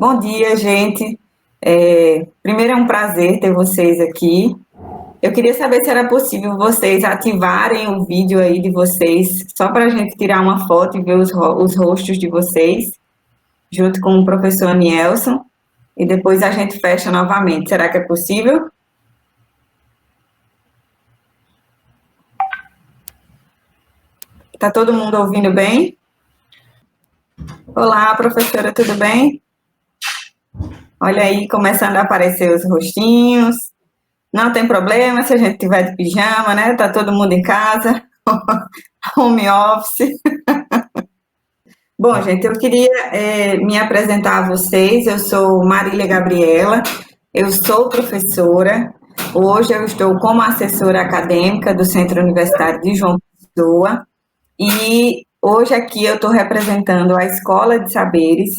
Bom dia, gente. Primeiro é um prazer ter vocês aqui. Eu queria saber se era possível vocês ativarem o vídeo aí de vocês, só para a gente tirar uma foto e ver os rostos de vocês, junto com o professor Anielson, e depois a gente fecha novamente. Será que é possível? Está todo mundo ouvindo bem? Olá, professora, tudo bem? Olha aí, começando a aparecer os rostinhos. Não tem problema se a gente tiver de pijama, né? Tá todo mundo em casa, home office. Bom, gente, eu queria me apresentar a vocês. Eu sou Marília Gabriela, eu sou professora. Hoje eu estou como assessora acadêmica do Centro Universitário de João Pessoa. E hoje aqui eu estou representando a Escola de Saberes,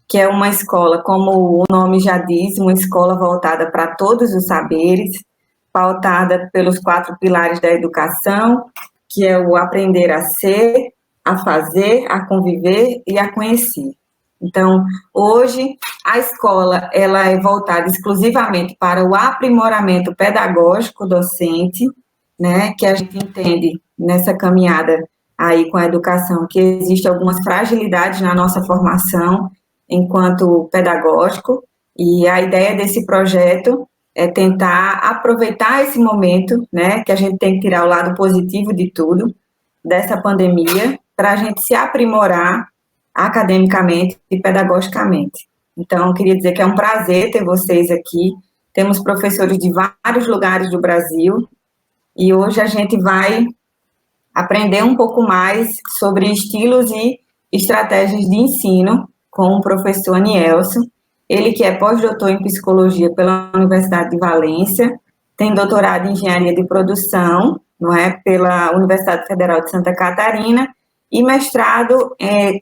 que é uma escola, como o nome já diz, uma escola voltada para todos os saberes, pautada pelos 4 pilares da educação, que é o aprender a ser, a fazer, a conviver e a conhecer. Então, hoje, a escola ela é voltada exclusivamente para o aprimoramento pedagógico docente, né, que a gente entende nessa caminhada aí com a educação, que existem algumas fragilidades na nossa formação enquanto pedagógico, e a ideia desse projeto é tentar aproveitar esse momento, né, que a gente tem que tirar o lado positivo de tudo, dessa pandemia, para a gente se aprimorar academicamente e pedagogicamente. Então, eu queria dizer que é um prazer ter vocês aqui. Temos professores de vários lugares do Brasil, e hoje a gente vai aprender um pouco mais sobre estilos e estratégias de ensino com o professor Anielson, ele que é pós-doutor em psicologia pela Universidade de Valência, tem doutorado em engenharia de produção, não é, pela Universidade Federal de Santa Catarina, e mestrado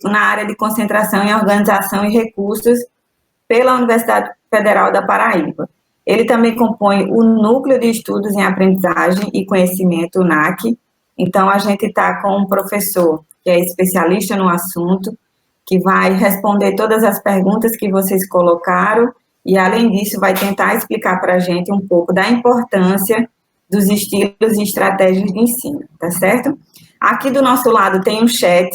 na área de concentração em organização e recursos pela Universidade Federal da Paraíba. Ele também compõe o Núcleo de Estudos em Aprendizagem e Conhecimento, o NAC. Então, a gente está com um professor que é especialista no assunto, que vai responder todas as perguntas que vocês colocaram e, além disso, vai tentar explicar para a gente um pouco da importância dos estilos e estratégias de ensino, tá certo? Aqui do nosso lado tem um chat,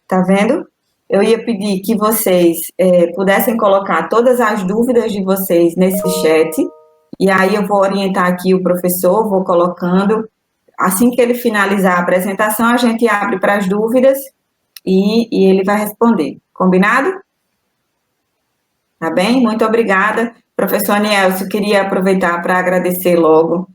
tá vendo? Eu ia pedir que vocês pudessem colocar todas as dúvidas de vocês nesse chat, e aí eu vou orientar aqui o professor, vou colocando. Assim que ele finalizar a apresentação, a gente abre para as dúvidas e ele vai responder. Combinado? Tá bem? Muito obrigada. Professor Anielson, queria aproveitar para agradecer logo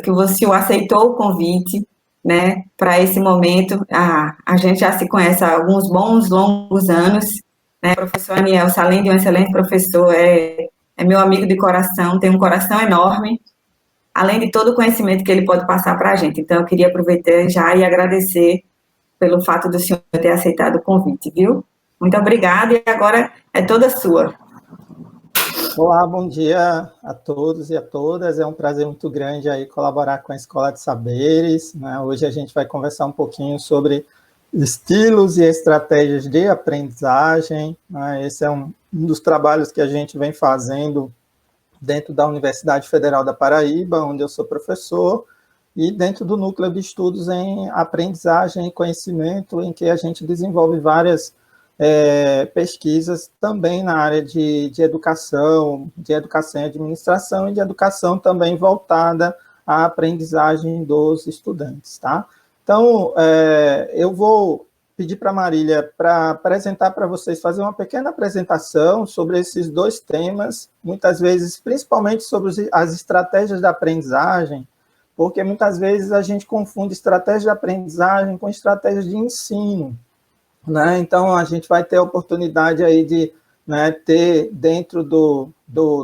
que você aceitou o convite, né, para esse momento. A gente já se conhece há alguns bons, longos anos, né? O professor Anielson, além de um excelente professor, é meu amigo de coração, tem um coração enorme, além de todo o conhecimento que ele pode passar para a gente. Então, eu queria aproveitar já e agradecer pelo fato do senhor ter aceitado o convite, viu? Muito obrigada, e agora é toda sua. Olá, bom dia a todos e a todas. É um prazer muito grande aí colaborar com a Escola de Saberes, né? Hoje a gente vai conversar um pouquinho sobre estilos e estratégias de aprendizagem, né? Esse é um dos trabalhos que a gente vem fazendo dentro da Universidade Federal da Paraíba, onde eu sou professor, e dentro do Núcleo de Estudos em Aprendizagem e Conhecimento, em que a gente desenvolve várias pesquisas também na área de educação e administração, e de educação também voltada à aprendizagem dos estudantes, tá? Então, eu vou pedir para a Marília para apresentar para vocês, fazer uma pequena apresentação sobre esses dois temas, muitas vezes, principalmente sobre as estratégias da aprendizagem, porque muitas vezes a gente confunde estratégia de aprendizagem com estratégias de ensino, né? Então, a gente vai ter a oportunidade aí de, né, ter dentro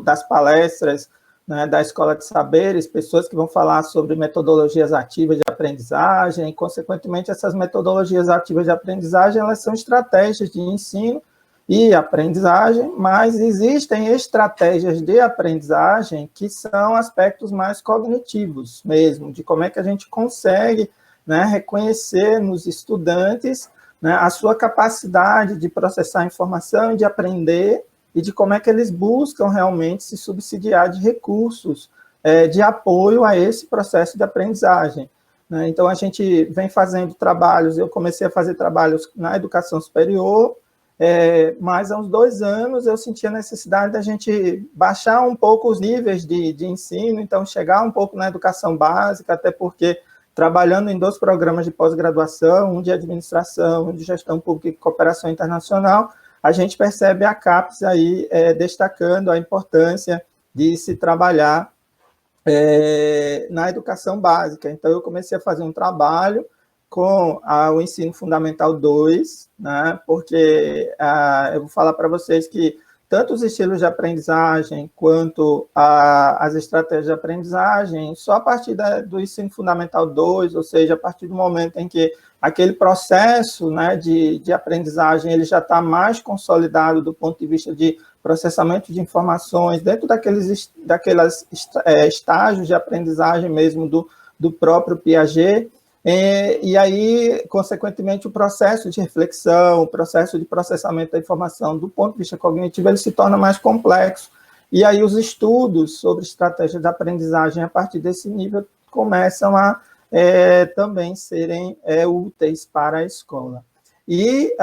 das palestras, né, da Escola de Saberes, pessoas que vão falar sobre metodologias ativas de aprendizagem, e, consequentemente, essas metodologias ativas de aprendizagem, elas são estratégias de ensino e aprendizagem, mas existem estratégias de aprendizagem que são aspectos mais cognitivos mesmo, de como é que a gente consegue, né, reconhecer nos estudantes, né, a sua capacidade de processar informação, de aprender, e de como é que eles buscam realmente se subsidiar de recursos de apoio a esse processo de aprendizagem. Né? Então, a gente vem fazendo trabalhos, eu comecei a fazer trabalhos na educação superior, mas há uns 2 anos eu senti a necessidade da gente baixar um pouco os níveis de ensino, então chegar um pouco na educação básica, até porque trabalhando em 2 programas de pós-graduação, um de administração, um de gestão pública e cooperação internacional, a gente percebe a CAPES aí destacando a importância de se trabalhar na educação básica. Então, eu comecei a fazer um trabalho com o ensino fundamental 2, né, porque eu vou falar para vocês que tanto os estilos de aprendizagem quanto as estratégias de aprendizagem, só a partir do ensino fundamental 2, ou seja, a partir do momento em que aquele processo, né, de aprendizagem ele já está mais consolidado do ponto de vista de processamento de informações, dentro daqueles estágios de aprendizagem mesmo do próprio Piaget, e aí, consequentemente, o processo de reflexão, o processo de processamento da informação do ponto de vista cognitivo, ele se torna mais complexo. E aí os estudos sobre estratégias de aprendizagem a partir desse nível começam a também serem úteis para a escola. E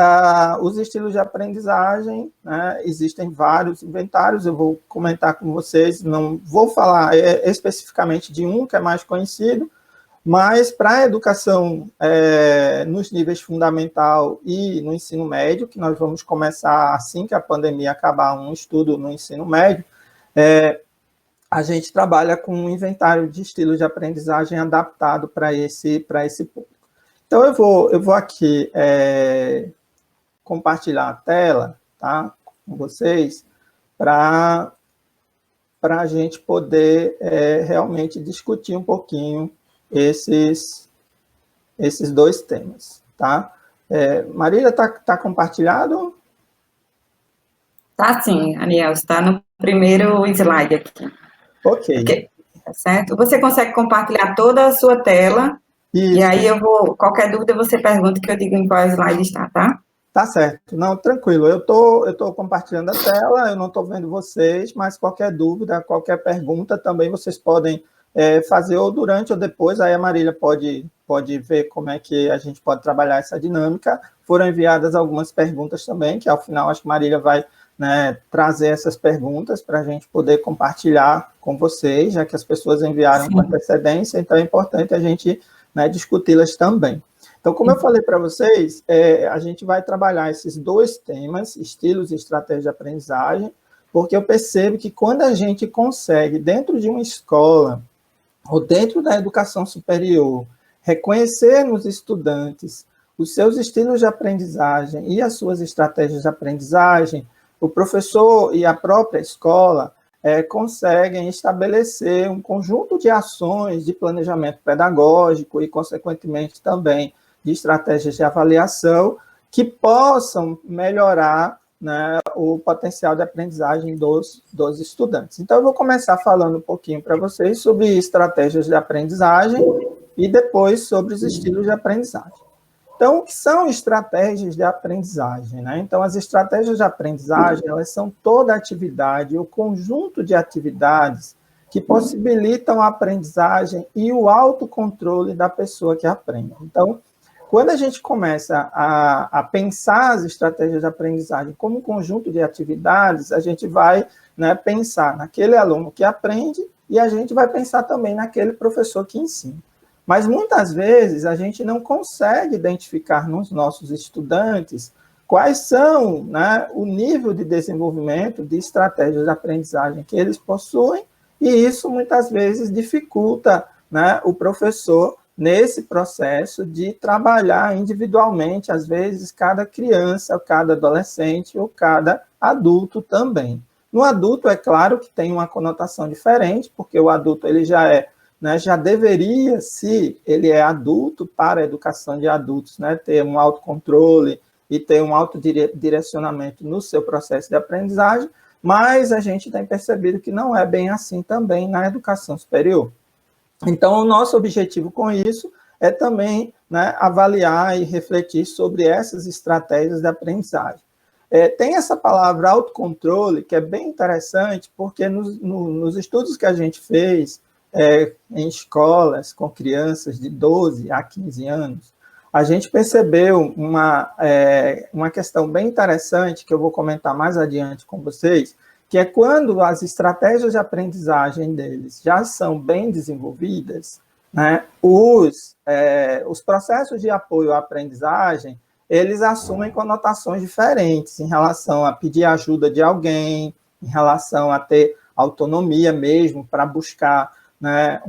os estilos de aprendizagem, né, existem vários inventários, eu vou comentar com vocês, não vou falar especificamente de um que é mais conhecido, mas para a educação nos níveis fundamental e no ensino médio, que nós vamos começar assim que a pandemia acabar, um estudo no ensino médio, a gente trabalha com um inventário de estilos de aprendizagem adaptado para esse público. Então, eu vou aqui compartilhar a tela, tá, com vocês, para a gente poder realmente discutir um pouquinho esses 2 temas, tá? Marília, tá compartilhado? Tá sim, Aniel, está no primeiro slide aqui. Ok. Tá certo? Você consegue compartilhar toda a sua tela, Isso. E aí qualquer dúvida você pergunta que eu digo em qual slide está, tá? Tá certo. Não, tranquilo. Eu tô compartilhando a tela, eu não estou vendo vocês, mas qualquer dúvida, qualquer pergunta também vocês podem fazer ou durante ou depois, aí a Marília pode ver como é que a gente pode trabalhar essa dinâmica. Foram enviadas algumas perguntas também, que ao final acho que a Marília vai, né, trazer essas perguntas para a gente poder compartilhar com vocês, já que as pessoas enviaram Sim. com antecedência, então é importante a gente, né, discuti-las também. Então, como eu falei para vocês, a gente vai trabalhar esses 2 temas, estilos e estratégias de aprendizagem, porque eu percebo que quando a gente consegue, dentro de uma escola, ou dentro da educação superior, reconhecer nos estudantes os seus estilos de aprendizagem e as suas estratégias de aprendizagem, o professor e a própria escola conseguem estabelecer um conjunto de ações de planejamento pedagógico e, consequentemente, também de estratégias de avaliação que possam melhorar, né, o potencial de aprendizagem dos estudantes. Então, eu vou começar falando um pouquinho para vocês sobre estratégias de aprendizagem e depois sobre os estilos de aprendizagem. Então, o que são estratégias de aprendizagem, né? Então, as estratégias de aprendizagem, elas são toda atividade, o conjunto de atividades que possibilitam a aprendizagem e o autocontrole da pessoa que aprende. Então, quando a gente começa a pensar as estratégias de aprendizagem como um conjunto de atividades, a gente vai, né, pensar naquele aluno que aprende e a gente vai pensar também naquele professor que ensina. Mas, muitas vezes, a gente não consegue identificar nos nossos estudantes quais são, né, o nível de desenvolvimento de estratégias de aprendizagem que eles possuem, e isso, muitas vezes, dificulta, né, o professor nesse processo de trabalhar individualmente, às vezes, cada criança, cada adolescente ou cada adulto também. No adulto, é claro que tem uma conotação diferente, porque o adulto ele já deveria, se ele é adulto para a educação de adultos, né, ter um autocontrole e ter um autodirecionamento no seu processo de aprendizagem, mas a gente tem percebido que não é bem assim também na educação superior. Então, o nosso objetivo com isso é também né, avaliar e refletir sobre essas estratégias de aprendizagem. Tem essa palavra autocontrole, que é bem interessante, porque nos estudos que a gente fez em escolas com crianças de 12 a 15 anos, a gente percebeu uma questão bem interessante, que eu vou comentar mais adiante com vocês, que é quando as estratégias de aprendizagem deles já são bem desenvolvidas, né, os processos de apoio à aprendizagem, eles assumem conotações diferentes em relação a pedir ajuda de alguém, em relação a ter autonomia mesmo para buscar, né,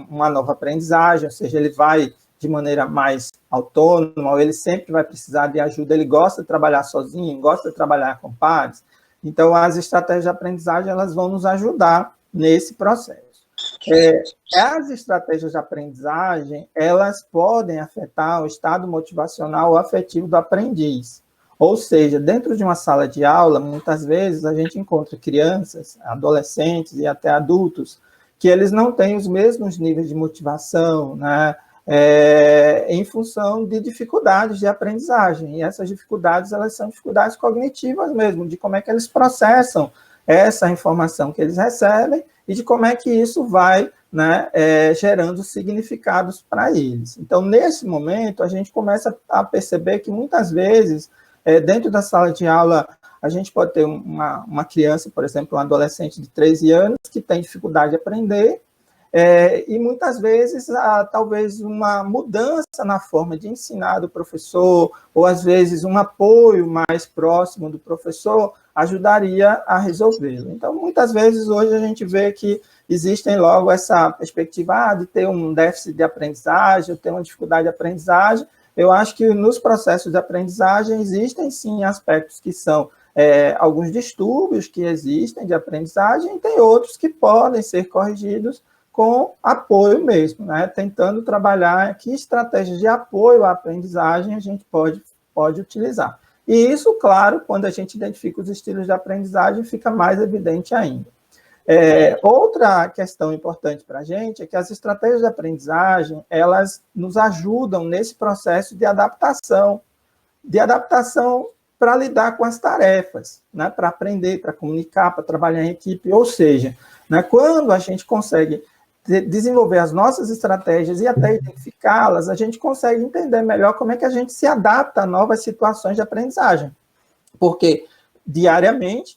uma nova aprendizagem, ou seja, ele vai de maneira mais autônoma, ou ele sempre vai precisar de ajuda, ele gosta de trabalhar sozinho, gosta de trabalhar com pares. Então, as estratégias de aprendizagem, elas vão nos ajudar nesse processo. As estratégias de aprendizagem, elas podem afetar o estado motivacional ou afetivo do aprendiz. Ou seja, dentro de uma sala de aula, muitas vezes a gente encontra crianças, adolescentes e até adultos, que eles não têm os mesmos níveis de motivação, né, em função de dificuldades de aprendizagem. E essas dificuldades, elas são dificuldades cognitivas mesmo, de como é que eles processam essa informação que eles recebem e de como é que isso vai, né, gerando significados para eles. Então, nesse momento, a gente começa a perceber que, muitas vezes, dentro da sala de aula, a gente pode ter uma criança, por exemplo, um adolescente de 13 anos, que tem dificuldade de aprender, e muitas vezes há talvez uma mudança na forma de ensinar do professor, ou às vezes um apoio mais próximo do professor, ajudaria a resolvê-lo. Então, muitas vezes hoje a gente vê que existem logo essa perspectiva de ter um déficit de aprendizagem, ou ter uma dificuldade de aprendizagem. Eu acho que nos processos de aprendizagem existem sim aspectos que são alguns distúrbios que existem de aprendizagem, e tem outros que podem ser corrigidos com apoio mesmo, né? Tentando trabalhar que estratégias de apoio à aprendizagem a gente pode utilizar. E isso, claro, quando a gente identifica os estilos de aprendizagem, fica mais evidente ainda. Outra questão importante para a gente é que as estratégias de aprendizagem, elas nos ajudam nesse processo de adaptação para lidar com as tarefas, né? Para aprender, para comunicar, para trabalhar em equipe, ou seja, né, quando a gente consegue desenvolver as nossas estratégias e até identificá-las, a gente consegue entender melhor como é que a gente se adapta a novas situações de aprendizagem. Porque, diariamente,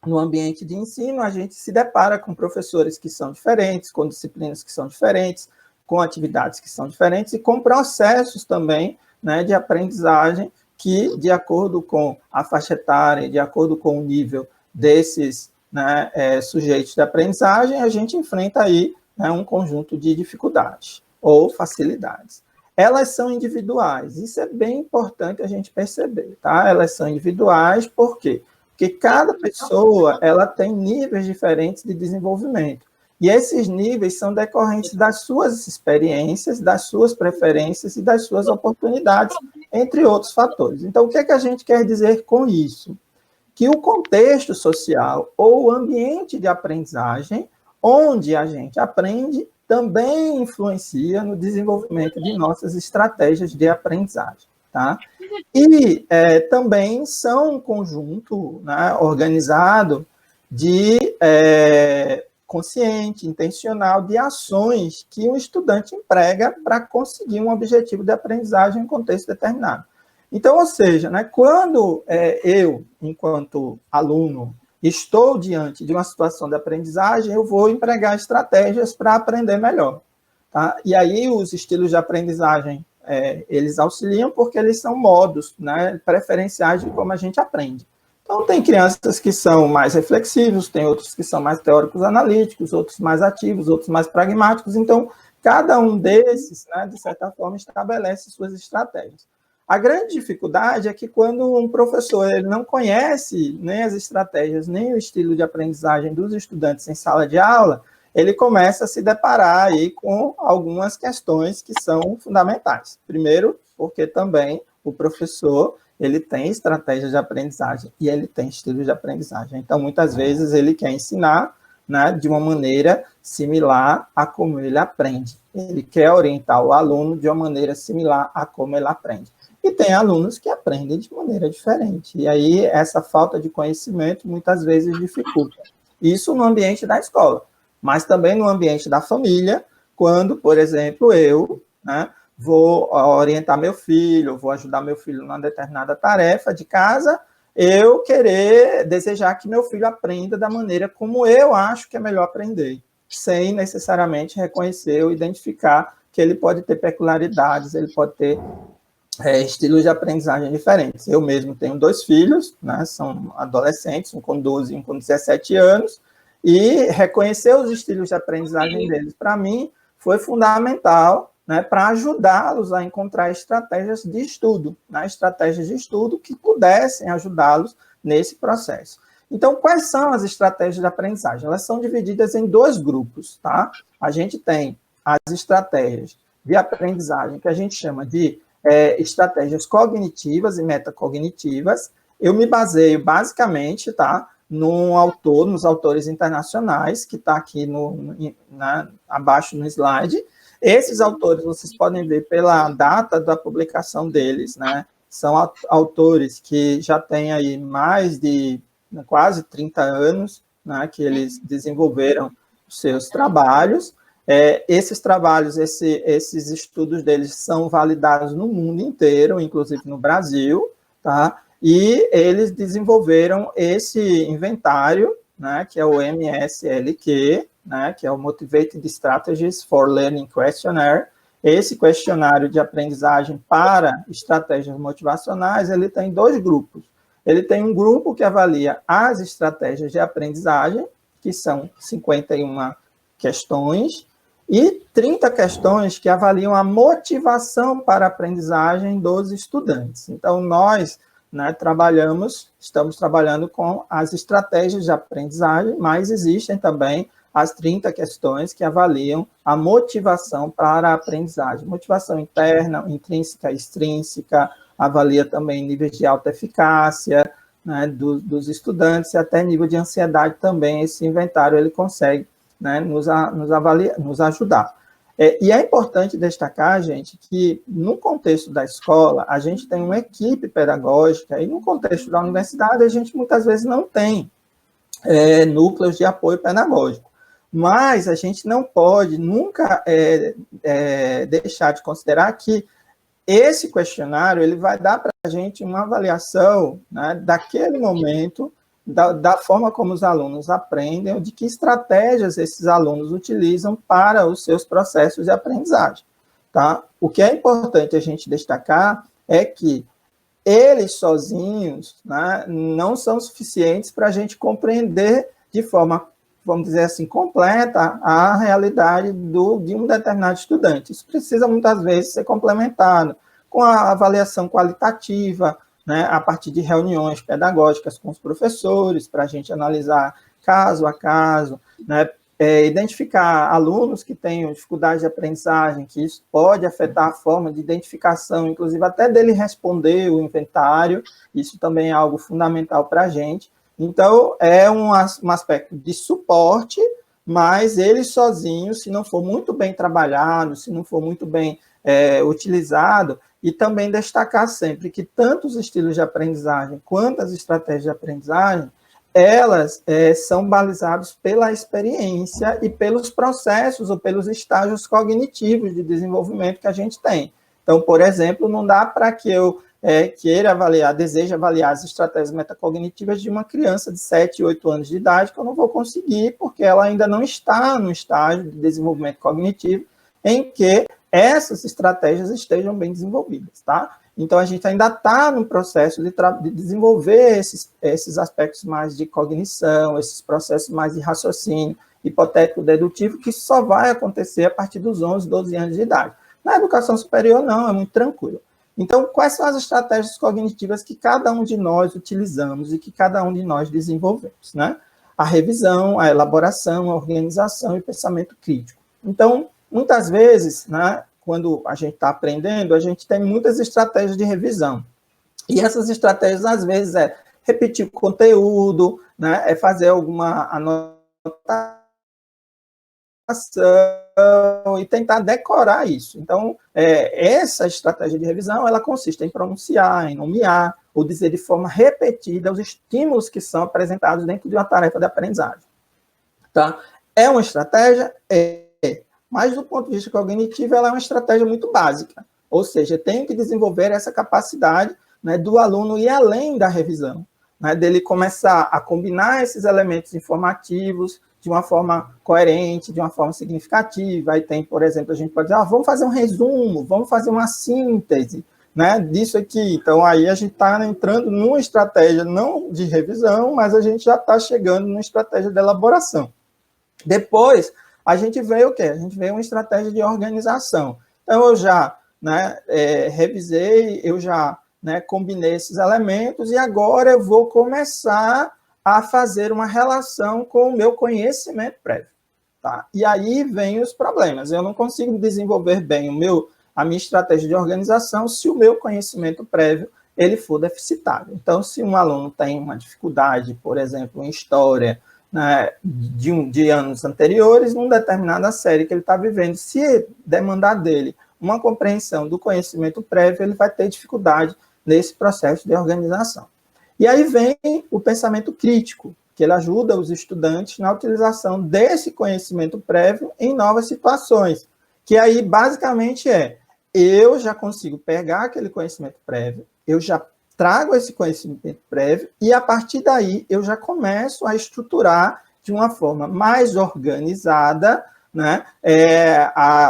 no ambiente de ensino, a gente se depara com professores que são diferentes, com disciplinas que são diferentes, com atividades que são diferentes e com processos também, né, de aprendizagem que, de acordo com a faixa etária, de acordo com o nível desses, né, sujeitos de aprendizagem, a gente enfrenta aí, né, um conjunto de dificuldades ou facilidades. Elas são individuais, isso é bem importante a gente perceber, tá? Elas são individuais, por quê? Porque cada pessoa, ela tem níveis diferentes de desenvolvimento, e esses níveis são decorrentes das suas experiências, das suas preferências e das suas oportunidades, entre outros fatores. Então, o que é que a gente quer dizer com isso? Que o contexto social ou o ambiente de aprendizagem onde a gente aprende, também influencia no desenvolvimento de nossas estratégias de aprendizagem, tá? E também são um conjunto, né, organizado de consciente, intencional, de ações que o estudante emprega para conseguir um objetivo de aprendizagem em um contexto determinado. Então, ou seja, né, quando eu, enquanto aluno, estou diante de uma situação de aprendizagem, eu vou empregar estratégias para aprender melhor, tá? E aí os estilos de aprendizagem, eles auxiliam porque eles são modos, né, preferenciais de como a gente aprende. Então, tem crianças que são mais reflexivos, tem outros que são mais teóricos analíticos, outros mais ativos, outros mais pragmáticos. Então, cada um desses, né, de certa forma, estabelece suas estratégias. A grande dificuldade é que quando um professor ele não conhece nem as estratégias, nem o estilo de aprendizagem dos estudantes em sala de aula, ele começa a se deparar aí com algumas questões que são fundamentais. Primeiro, porque também o professor ele tem estratégias de aprendizagem e ele tem estilos de aprendizagem. Então, muitas vezes, ele quer ensinar, né, de uma maneira similar a como ele aprende. Ele quer orientar o aluno de uma maneira similar a como ele aprende. E tem alunos que aprendem de maneira diferente. E aí, essa falta de conhecimento muitas vezes dificulta. Isso no ambiente da escola, mas também no ambiente da família, quando, por exemplo, eu, né, vou orientar meu filho, vou ajudar meu filho numa determinada tarefa de casa, eu querer desejar que meu filho aprenda da maneira como eu acho que é melhor aprender, sem necessariamente reconhecer ou identificar que ele pode ter peculiaridades, ele pode ter estilos de aprendizagem diferentes. Eu mesmo tenho 2 filhos, né, são adolescentes, um com 12 e um com 17 anos, e reconhecer os estilos de aprendizagem deles, para mim, foi fundamental, né, para ajudá-los a encontrar estratégias de estudo, né, estratégias de estudo que pudessem ajudá-los nesse processo. Então, quais são as estratégias de aprendizagem? Elas são divididas em 2 grupos, tá? A gente tem as estratégias de aprendizagem, que a gente chama de estratégias cognitivas e metacognitivas. Eu me baseio basicamente, tá, nos autores internacionais, que está aqui abaixo no slide. Esses autores, vocês podem ver pela data da publicação deles, né? São autores que já têm aí mais de quase 30 anos, né, que eles desenvolveram os seus trabalhos. Esses trabalhos, esses estudos deles são validados no mundo inteiro, inclusive no Brasil, tá? E eles desenvolveram esse inventário, né, que é o MSLQ, né, que é o Motivated Strategies for Learning Questionnaire. Esse questionário de aprendizagem para estratégias motivacionais, ele tem 2 grupos. Ele tem um grupo que avalia as estratégias de aprendizagem, que são 51 questões, e 30 questões que avaliam a motivação para a aprendizagem dos estudantes. Então, nós, né, estamos trabalhando com as estratégias de aprendizagem, mas existem também as 30 questões que avaliam a motivação para a aprendizagem. Motivação interna, intrínseca, extrínseca, avalia também níveis de alta eficácia, né, dos estudantes, e até nível de ansiedade também. Esse inventário ele consegue, né, nos ajudar. E é importante destacar, gente, que no contexto da escola, a gente tem uma equipe pedagógica, e no contexto da universidade, a gente muitas vezes não tem núcleos de apoio pedagógico. Mas a gente não pode nunca deixar de considerar que esse questionário ele vai dar para a gente uma avaliação, né, daquele momento, da forma como os alunos aprendem, de que estratégias esses alunos utilizam para os seus processos de aprendizagem. Tá? O que é importante a gente destacar é que eles sozinhos, né, não são suficientes para a gente compreender de forma, vamos dizer assim, completa a realidade de um determinado estudante. Isso precisa, muitas vezes, ser complementado com a avaliação qualitativa, né, a partir de reuniões pedagógicas com os professores, para a gente analisar caso a caso, né, identificar alunos que tenham dificuldade de aprendizagem, que isso pode afetar a forma de identificação, inclusive até dele responder o inventário, isso também é algo fundamental para a gente. Então, é um aspecto de suporte, mas ele sozinho, se não for muito bem trabalhado, se não for muito bem utilizado, e também destacar sempre que tanto os estilos de aprendizagem quanto as estratégias de aprendizagem, elas são balizadas pela experiência e pelos processos ou pelos estágios cognitivos de desenvolvimento que a gente tem. Então, por exemplo, não dá para que eu deseje avaliar as estratégias metacognitivas de uma criança de 7, 8 anos de idade, que eu não vou conseguir, porque ela ainda não está no estágio de desenvolvimento cognitivo em que essas estratégias estejam bem desenvolvidas, tá? Então, a gente ainda está no processo de desenvolver esses aspectos mais de cognição, esses processos mais de raciocínio hipotético-dedutivo, que só vai acontecer a partir dos 11, 12 anos de idade. Na educação superior, não, é muito tranquilo. Então, quais são as estratégias cognitivas que cada um de nós utilizamos e que cada um de nós desenvolvemos, né? A revisão, a elaboração, a organização e o pensamento crítico. Então, muitas vezes, né, quando a gente está aprendendo, a gente tem muitas estratégias de revisão. E essas estratégias, às vezes, repetir o conteúdo, né, fazer alguma anotação e tentar decorar isso. Então, essa estratégia de revisão, ela consiste em pronunciar, em nomear, ou dizer de forma repetida os estímulos que são apresentados dentro de uma tarefa de aprendizagem. Tá? É uma estratégia? Mas do ponto de vista cognitivo, ela é uma estratégia muito básica. Ou seja, tem que desenvolver essa capacidade, né, do aluno ir além da revisão, né, dele começar a combinar esses elementos informativos de uma forma coerente, de uma forma significativa. Aí tem, por exemplo, a gente pode dizer, vamos fazer um resumo, vamos fazer uma síntese, né, disso aqui. Então, aí a gente está entrando numa estratégia não de revisão, mas a gente já está chegando numa estratégia de elaboração. Depois, a gente vê o quê? A gente vê uma estratégia de organização. Então, eu já, né, revisei, eu já, né, combinei esses elementos e agora eu vou começar a fazer uma relação com o meu conhecimento prévio. Tá? E aí vem os problemas. Eu não consigo desenvolver bem a minha estratégia de organização se o meu conhecimento prévio ele for deficitário. Então, se um aluno tem uma dificuldade, por exemplo, em história, né, de anos anteriores, numa determinada série que ele está vivendo, se demandar dele uma compreensão do conhecimento prévio, ele vai ter dificuldade nesse processo de organização. E aí vem o pensamento crítico, que ele ajuda os estudantes na utilização desse conhecimento prévio em novas situações, que aí basicamente eu já consigo pegar aquele conhecimento prévio, eu já trago esse conhecimento prévio e, a partir daí, eu já começo a estruturar de uma forma mais organizada, né,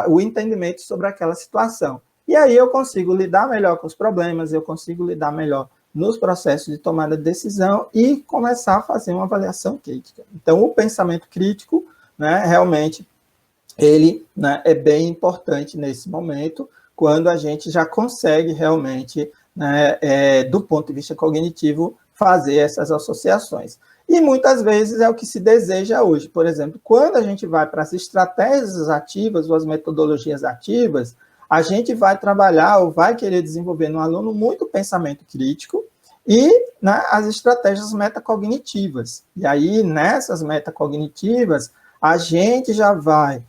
o entendimento sobre aquela situação. E aí eu consigo lidar melhor com os problemas, eu consigo lidar melhor nos processos de tomada de decisão e começar a fazer uma avaliação crítica. Então, o pensamento crítico, né, realmente, ele, né, é bem importante nesse momento, quando a gente já consegue realmente, né, do ponto de vista cognitivo, fazer essas associações. E muitas vezes é o que se deseja hoje. Por exemplo, quando a gente vai para as estratégias ativas ou as metodologias ativas, a gente vai trabalhar ou vai querer desenvolver no aluno muito pensamento crítico e, né, as estratégias metacognitivas. E aí, nessas metacognitivas, a gente já vai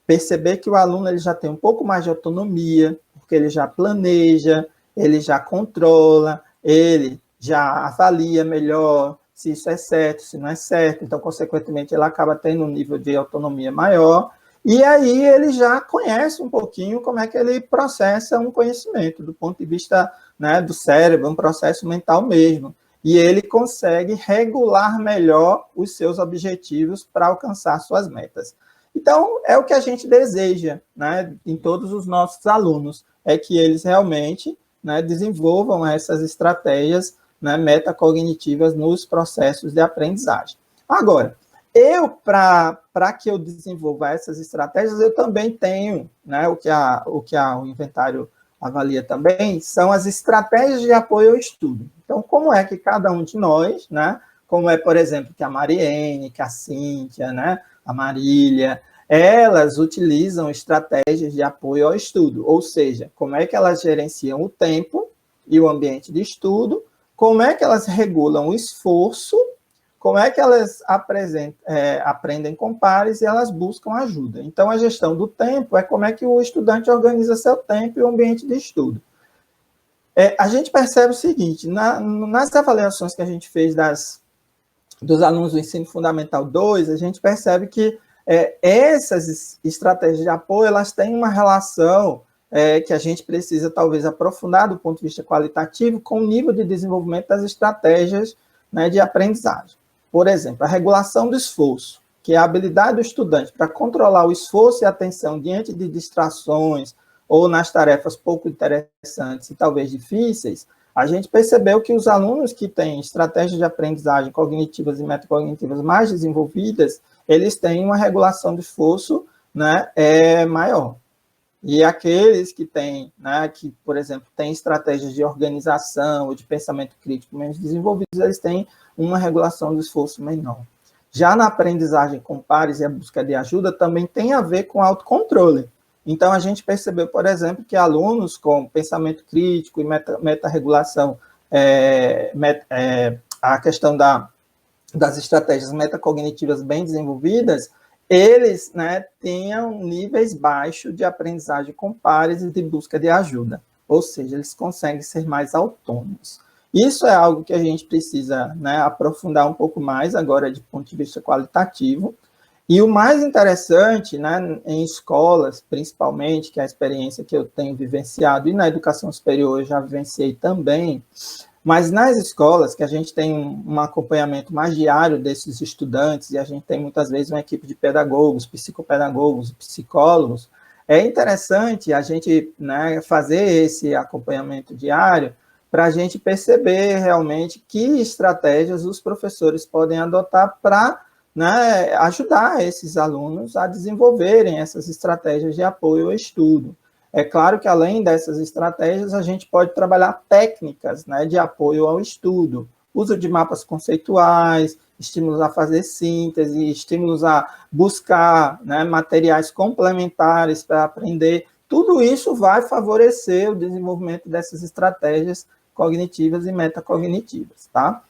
perceber que o aluno ele já tem um pouco mais de autonomia, porque ele já planeja, ele já controla, ele já avalia melhor se isso é certo, se não é certo. Então, consequentemente, ele acaba tendo um nível de autonomia maior. E aí ele já conhece um pouquinho como é que ele processa um conhecimento, do ponto de vista, né, do cérebro, um processo mental mesmo. E ele consegue regular melhor os seus objetivos para alcançar suas metas. Então, é o que a gente deseja, né, em todos os nossos alunos, é que eles realmente, né, desenvolvam essas estratégias, né, metacognitivas nos processos de aprendizagem. Agora, para que eu desenvolva essas estratégias, eu também tenho, né, o que o inventário avalia também, são as estratégias de apoio ao estudo. Então, como é que cada um de nós, né, como é, por exemplo, que a Mariene, que a Cíntia, né, a Marília, elas utilizam estratégias de apoio ao estudo, ou seja, como é que elas gerenciam o tempo e o ambiente de estudo, como é que elas regulam o esforço, como é que elas aprendem com pares e elas buscam ajuda. Então, a gestão do tempo é como é que o estudante organiza seu tempo e o ambiente de estudo. A gente percebe o seguinte, nas avaliações que a gente fez dos alunos do Ensino Fundamental 2, a gente percebe que essas estratégias de apoio, elas têm uma relação que a gente precisa, talvez, aprofundar do ponto de vista qualitativo com o nível de desenvolvimento das estratégias, né, de aprendizagem. Por exemplo, a regulação do esforço, que é a habilidade do estudante para controlar o esforço e a atenção diante de distrações ou nas tarefas pouco interessantes e talvez difíceis. A gente percebeu que os alunos que têm estratégias de aprendizagem cognitivas e metacognitivas mais desenvolvidas, eles têm uma regulação do esforço, né, maior. E aqueles que têm, né, que, por exemplo, têm estratégias de organização ou de pensamento crítico menos desenvolvidos, eles têm uma regulação do esforço menor. Já na aprendizagem com pares e a busca de ajuda também tem a ver com autocontrole. Então, a gente percebeu, por exemplo, que alunos com pensamento crítico e meta-regulação, a questão da das estratégias metacognitivas bem desenvolvidas, eles, né, tenham níveis baixos de aprendizagem com pares e de busca de ajuda. Ou seja, eles conseguem ser mais autônomos. Isso é algo que a gente precisa, né, aprofundar um pouco mais agora de ponto de vista qualitativo. E o mais interessante, né, em escolas, principalmente, que é a experiência que eu tenho vivenciado, e na educação superior eu já vivenciei também, mas nas escolas, que a gente tem um acompanhamento mais diário desses estudantes, e a gente tem muitas vezes uma equipe de pedagogos, psicopedagogos, psicólogos, é interessante a gente, né, fazer esse acompanhamento diário para a gente perceber realmente que estratégias os professores podem adotar para, né, ajudar esses alunos a desenvolverem essas estratégias de apoio ao estudo. É claro que, além dessas estratégias, a gente pode trabalhar técnicas, né, de apoio ao estudo, uso de mapas conceituais, estímulos a fazer síntese, estímulos a buscar, né, materiais complementares para aprender. Tudo isso vai favorecer o desenvolvimento dessas estratégias cognitivas e metacognitivas, tá?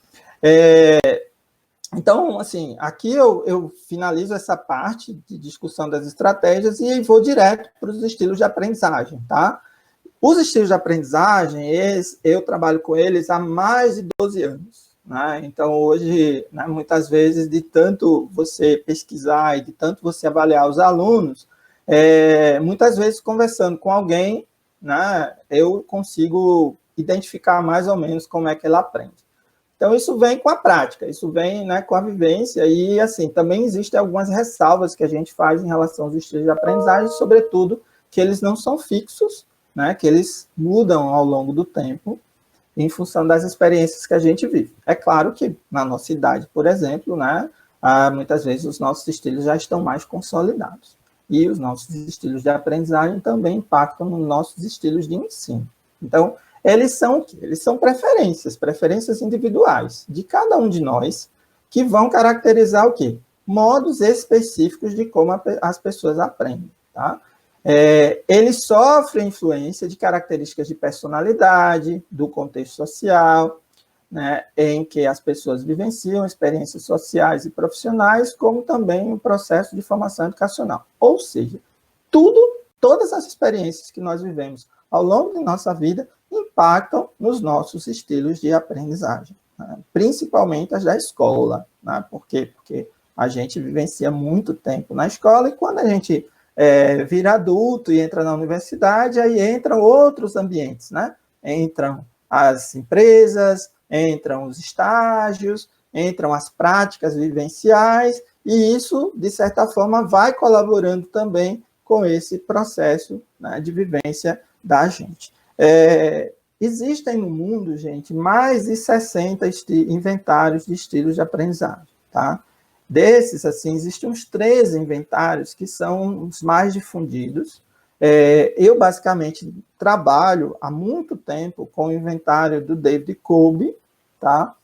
Então, assim, aqui eu finalizo essa parte de discussão das estratégias e vou direto para os estilos de aprendizagem, tá? Os estilos de aprendizagem, eu trabalho com eles há mais de 12 anos, né? Então, hoje, né, muitas vezes, de tanto você pesquisar e de tanto você avaliar os alunos, muitas vezes, conversando com alguém, né, eu consigo identificar mais ou menos como é que ele aprende. Então, isso vem com a prática, isso vem, né, com a vivência, e, assim, também existem algumas ressalvas que a gente faz em relação aos estilos de aprendizagem, sobretudo que eles não são fixos, né, que eles mudam ao longo do tempo, em função das experiências que a gente vive. É claro que, na nossa idade, por exemplo, né, muitas vezes os nossos estilos já estão mais consolidados, e os nossos estilos de aprendizagem também impactam nos nossos estilos de ensino. Então, eles são o quê? Eles são preferências individuais de cada um de nós, que vão caracterizar o quê? Modos específicos de como as pessoas aprendem, tá? Eles sofrem influência de características de personalidade, do contexto social, né, em que as pessoas vivenciam experiências sociais e profissionais, como também o processo de formação educacional. Ou seja, todas as experiências que nós vivemos ao longo de nossa vida impactam nos nossos estilos de aprendizagem, né? Principalmente as da escola, né? Por quê? Porque a gente vivencia muito tempo na escola e quando a gente vira adulto e entra na universidade, aí entram outros ambientes, né? Entram as empresas, entram os estágios, entram as práticas vivenciais, e isso, de certa forma, vai colaborando também com esse processo, né, de vivência da gente. Existem no mundo, gente, mais de 60 inventários de estilos de aprendizagem, tá? Desses, assim, existem uns 13 inventários que são os mais difundidos. Eu, basicamente, trabalho há muito tempo com o inventário do David Kolbe, tá?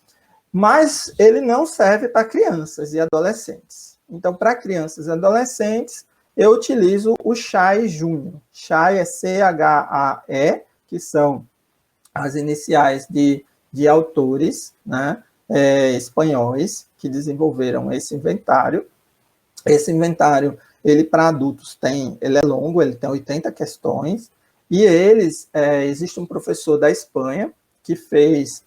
Mas ele não serve para crianças e adolescentes. Então, para crianças e adolescentes, eu utilizo o CHAE Júnior. CHAE é CHAE, que são as iniciais de autores, né, espanhóis que desenvolveram esse inventário. Esse inventário, ele para adultos ele é longo, ele tem 80 questões, e existe um professor da Espanha que fez,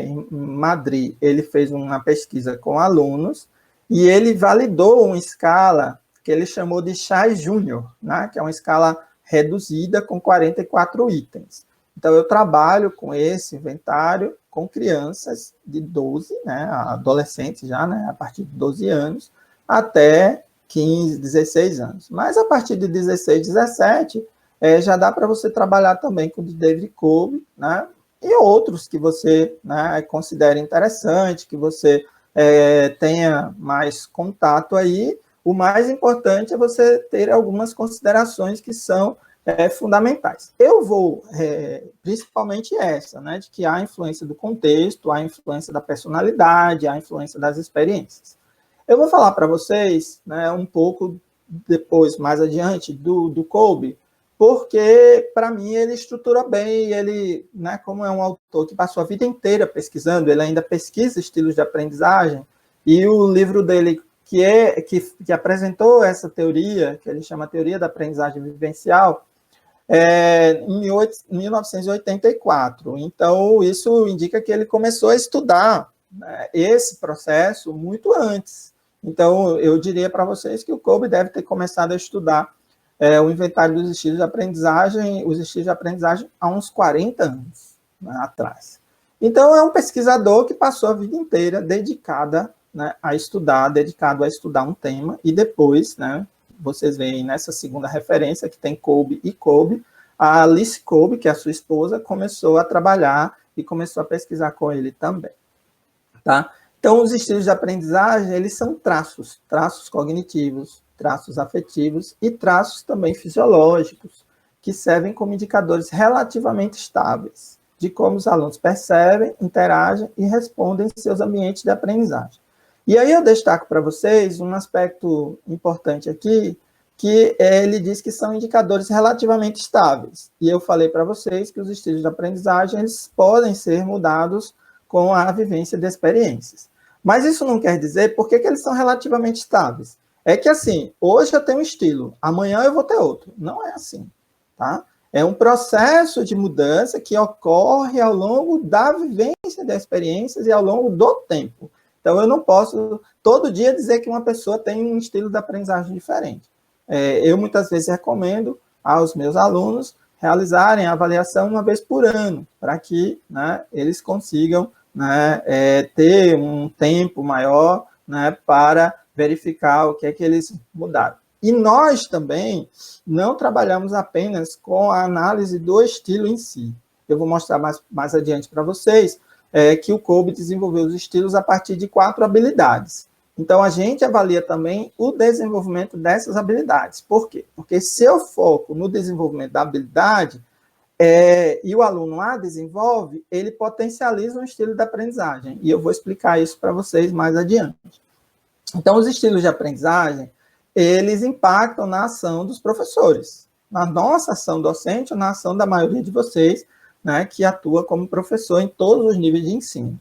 em Madrid, ele fez uma pesquisa com alunos, e ele validou uma escala que ele chamou de CHAE Júnior, né, que é uma escala reduzida com 44 itens. Então, eu trabalho com esse inventário com crianças de 12, né, adolescentes já, né, a partir de 12 anos, até 15, 16 anos. Mas a partir de 16, 17, já dá para você trabalhar também com o de David Kolbe, né, e outros que você, né, considere interessante, que você tenha mais contato aí. O mais importante é você ter algumas considerações que são fundamentais. Eu vou, principalmente essa, né, de que há influência do contexto, há influência da personalidade, há influência das experiências. Eu vou falar para vocês, né, um pouco depois, mais adiante, do Kolbe, porque, para mim, ele estrutura bem, ele, né, como é um autor que passou a vida inteira pesquisando, ele ainda pesquisa estilos de aprendizagem, E o livro dele, que apresentou essa teoria, que ele chama Teoria da Aprendizagem Vivencial, em 1984. Então, isso indica que ele começou a estudar, né, esse processo muito antes. Então, eu diria para vocês que o Kolbe deve ter começado a estudar o inventário dos estilos de aprendizagem, os estilos de aprendizagem, há uns 40 anos, né, atrás. Então, é um pesquisador que passou a vida inteira dedicado a estudar um tema, e depois, né, vocês veem nessa segunda referência, que tem Kolbe e Kolbe, a Alice Kolbe, que é a sua esposa, começou a trabalhar e começou a pesquisar com ele também. Tá? Então, os estilos de aprendizagem, eles são traços cognitivos, traços afetivos e traços também fisiológicos, que servem como indicadores relativamente estáveis de como os alunos percebem, interagem e respondem em seus ambientes de aprendizagem. E aí eu destaco para vocês um aspecto importante aqui, que ele diz que são indicadores relativamente estáveis. E eu falei para vocês que os estilos de aprendizagem eles podem ser mudados com a vivência de experiências. Mas isso não quer dizer por que eles são relativamente estáveis. É que assim, hoje eu tenho um estilo, amanhã eu vou ter outro. Não é assim, tá? É um processo de mudança que ocorre ao longo da vivência das experiências e ao longo do tempo. Então, eu não posso todo dia dizer que uma pessoa tem um estilo de aprendizagem diferente. Eu, muitas vezes, recomendo aos meus alunos realizarem a avaliação uma vez por ano, para que, né, eles consigam, né, ter um tempo maior, né, para verificar o que é que eles mudaram. E nós também não trabalhamos apenas com a análise do estilo em si. Eu vou mostrar mais adiante para vocês que o Kolbe desenvolveu os estilos a partir de 4 habilidades. Então, a gente avalia também o desenvolvimento dessas habilidades. Por quê? Porque se eu foco no desenvolvimento da habilidade e o aluno a desenvolve, ele potencializa um estilo de aprendizagem. E eu vou explicar isso para vocês mais adiante. Então, os estilos de aprendizagem, eles impactam na ação dos professores, na nossa ação docente ou na ação da maioria de vocês, né, que atua como professor em todos os níveis de ensino.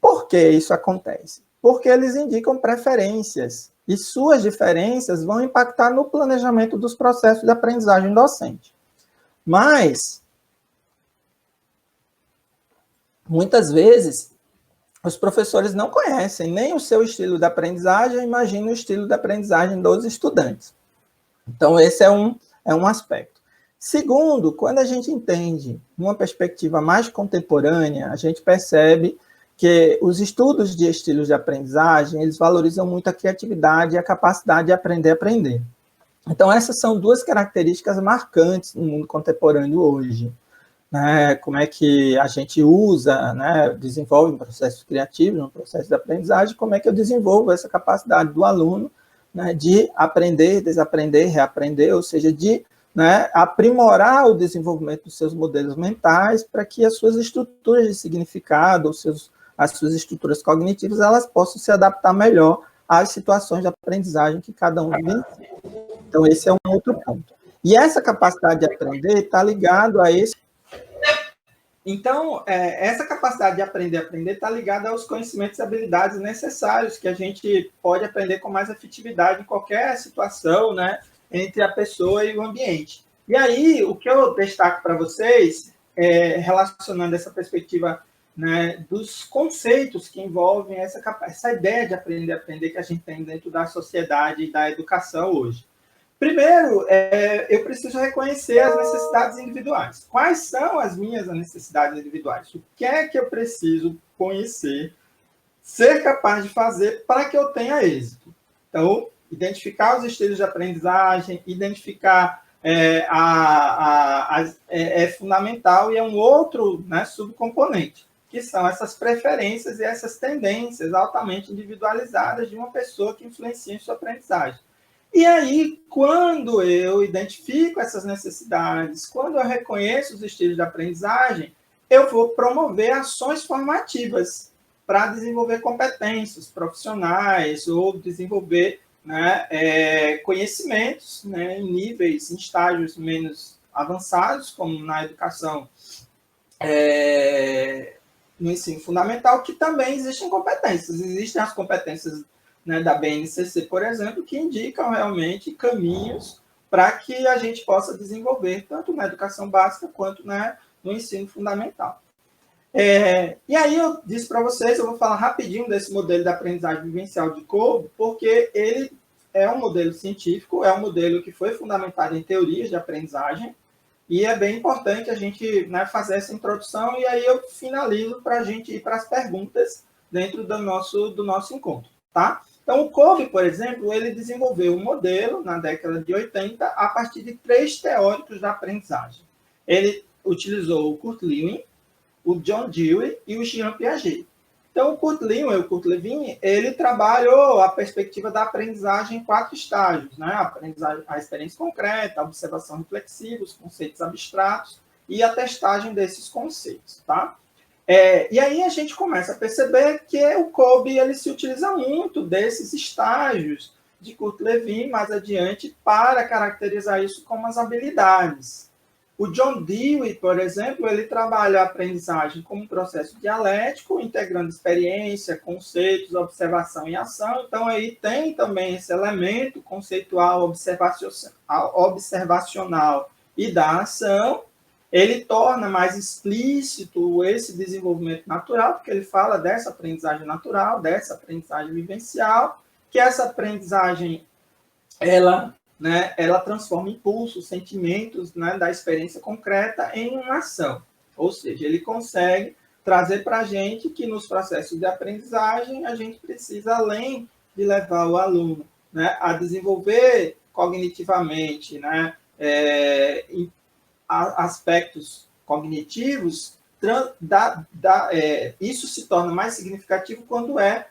Por que isso acontece? Porque eles indicam preferências, e suas diferenças vão impactar no planejamento dos processos de aprendizagem docente. Mas, muitas vezes, os professores não conhecem nem o seu estilo de aprendizagem, imagina o estilo de aprendizagem dos estudantes. Então, esse é um aspecto. Segundo, quando a gente entende uma perspectiva mais contemporânea, a gente percebe que os estudos de estilos de aprendizagem, eles valorizam muito a criatividade e a capacidade de aprender a aprender. Então, essas são 2 características marcantes no mundo contemporâneo hoje. Né? Como é que a gente usa, né, desenvolve um processo criativo, um processo de aprendizagem, como é que eu desenvolvo essa capacidade do aluno, né, de aprender, desaprender, reaprender, ou seja, de, né, aprimorar o desenvolvimento dos seus modelos mentais para que as suas estruturas de significado, as suas estruturas cognitivas, elas possam se adaptar melhor às situações de aprendizagem que cada um vive. Então, esse é um outro ponto. E essa capacidade de aprender está ligado a esse. Então, essa capacidade de aprender está ligada aos conhecimentos e habilidades necessários que a gente pode aprender com mais efetividade em qualquer situação, né, entre a pessoa e o ambiente. E aí, o que eu destaco para vocês, relacionando essa perspectiva, né, dos conceitos que envolvem essa ideia de aprender que a gente tem dentro da sociedade e da educação hoje. Primeiro, eu preciso reconhecer as necessidades individuais. Quais são as minhas necessidades individuais? O que é que eu preciso conhecer, ser capaz de fazer para que eu tenha êxito? Então, identificar os estilos de aprendizagem, identificar é fundamental e é um outro, né, subcomponente, que são essas preferências e essas tendências altamente individualizadas de uma pessoa que influencia em sua aprendizagem. E aí, quando eu identifico essas necessidades, quando eu reconheço os estilos de aprendizagem, eu vou promover ações formativas para desenvolver competências profissionais ou desenvolver, né, conhecimentos, né, em níveis, em estágios menos avançados, como na educação no ensino fundamental, que também existem competências. Existem as competências, né, da BNCC, por exemplo, que indicam realmente caminhos para que a gente possa desenvolver tanto na educação básica quanto, né, no ensino fundamental. E aí eu disse para vocês, eu vou falar rapidinho desse modelo de aprendizagem vivencial de Kolbe, porque ele é um modelo científico, é um modelo que foi fundamentado em teorias de aprendizagem, e é bem importante a gente, né, fazer essa introdução, e aí eu finalizo para a gente ir para as perguntas dentro do nosso encontro, tá? Então, o Kolbe, por exemplo, ele desenvolveu um modelo na década de 80 a partir de 3 teóricos da aprendizagem. Ele utilizou o Kurt Lewin, o John Dewey e o Jean Piaget. Então, o Kurt Lewin, ele trabalhou a perspectiva da aprendizagem em 4 estágios, né? A experiência concreta, a observação reflexiva, os conceitos abstratos e a testagem desses conceitos, tá? E aí a gente começa a perceber que o Kolbe ele se utiliza muito desses estágios de Kurt Lewin mais adiante para caracterizar isso como as habilidades. O John Dewey, por exemplo, ele trabalha a aprendizagem como um processo dialético, integrando experiência, conceitos, observação e ação. Então, aí tem também esse elemento conceitual, observacional e da ação. Ele torna mais explícito esse desenvolvimento natural, porque ele fala dessa aprendizagem natural, dessa aprendizagem vivencial, que essa aprendizagem, ela transforma impulsos, sentimentos, né, da experiência concreta em uma ação. Ou seja, ele consegue trazer para a gente que nos processos de aprendizagem a gente precisa, além de levar o aluno, né, a desenvolver cognitivamente, né, aspectos cognitivos, isso se torna mais significativo quando é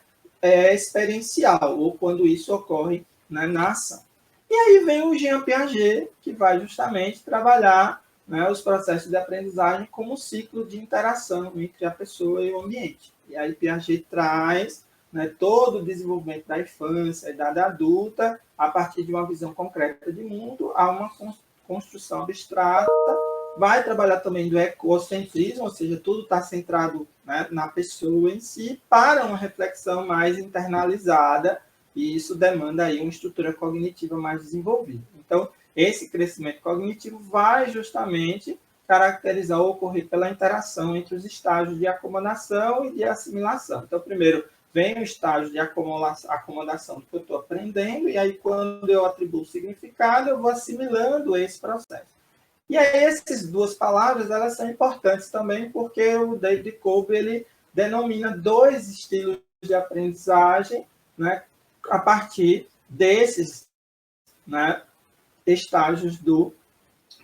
experiencial ou quando isso ocorre, né, na ação. E aí vem o Jean Piaget, que vai justamente trabalhar, né, os processos de aprendizagem como um ciclo de interação entre a pessoa e o ambiente. E aí Piaget traz, né, todo o desenvolvimento da infância e da idade adulta a partir de uma visão concreta de mundo a uma construção abstrata. Vai trabalhar também do ecocentrismo, ou seja, tudo está centrado, né, na pessoa em si, para uma reflexão mais internalizada, e isso demanda aí uma estrutura cognitiva mais desenvolvida. Então, esse crescimento cognitivo vai justamente caracterizar ou ocorrer pela interação entre os estágios de acomodação e de assimilação. Então, primeiro vem o estágio de acomodação do que eu estou aprendendo, e aí quando eu atribuo significado, eu vou assimilando esse processo. E aí essas duas palavras, elas são importantes também, porque o David Kolbe, ele denomina 2 estilos de aprendizagem, né, a partir desses, né, estágios do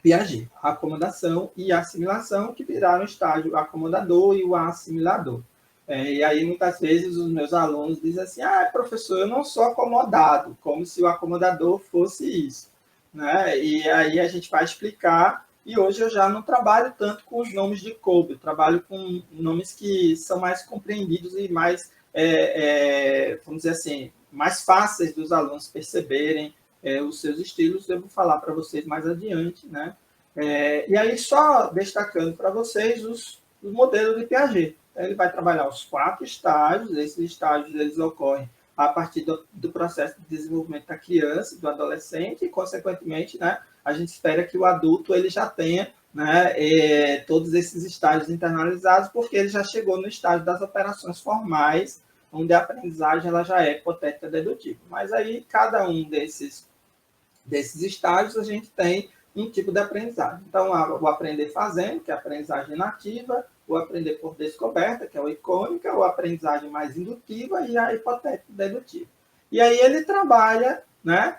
Piaget, a acomodação e a assimilação, que viraram o estágio acomodador e o assimilador. E aí, muitas vezes, os meus alunos dizem assim, professor, eu não sou acomodado, como se o acomodador fosse isso, né? E aí a gente vai explicar, e hoje eu já não trabalho tanto com os nomes de Kolbe, eu trabalho com nomes que são mais compreendidos e mais, vamos dizer assim, mais fáceis dos alunos perceberem os seus estilos. Eu vou falar para vocês mais adiante, né? E aí, só destacando para vocês os modelos de Piaget. Ele vai trabalhar os 4 estágios. Esses estágios eles ocorrem a partir do processo de desenvolvimento da criança, do adolescente, e, consequentemente, né, a gente espera que o adulto ele já tenha, né, todos esses estágios internalizados, porque ele já chegou no estágio das operações formais, onde a aprendizagem ela já é hipotética dedutiva. Mas aí, cada um desses estágios, a gente tem um tipo de aprendizagem. Então, o aprender fazendo, que é a aprendizagem nativa, o aprender por descoberta, que é a icônica, ou a aprendizagem mais indutiva e a hipotética dedutiva. E aí ele trabalha, né,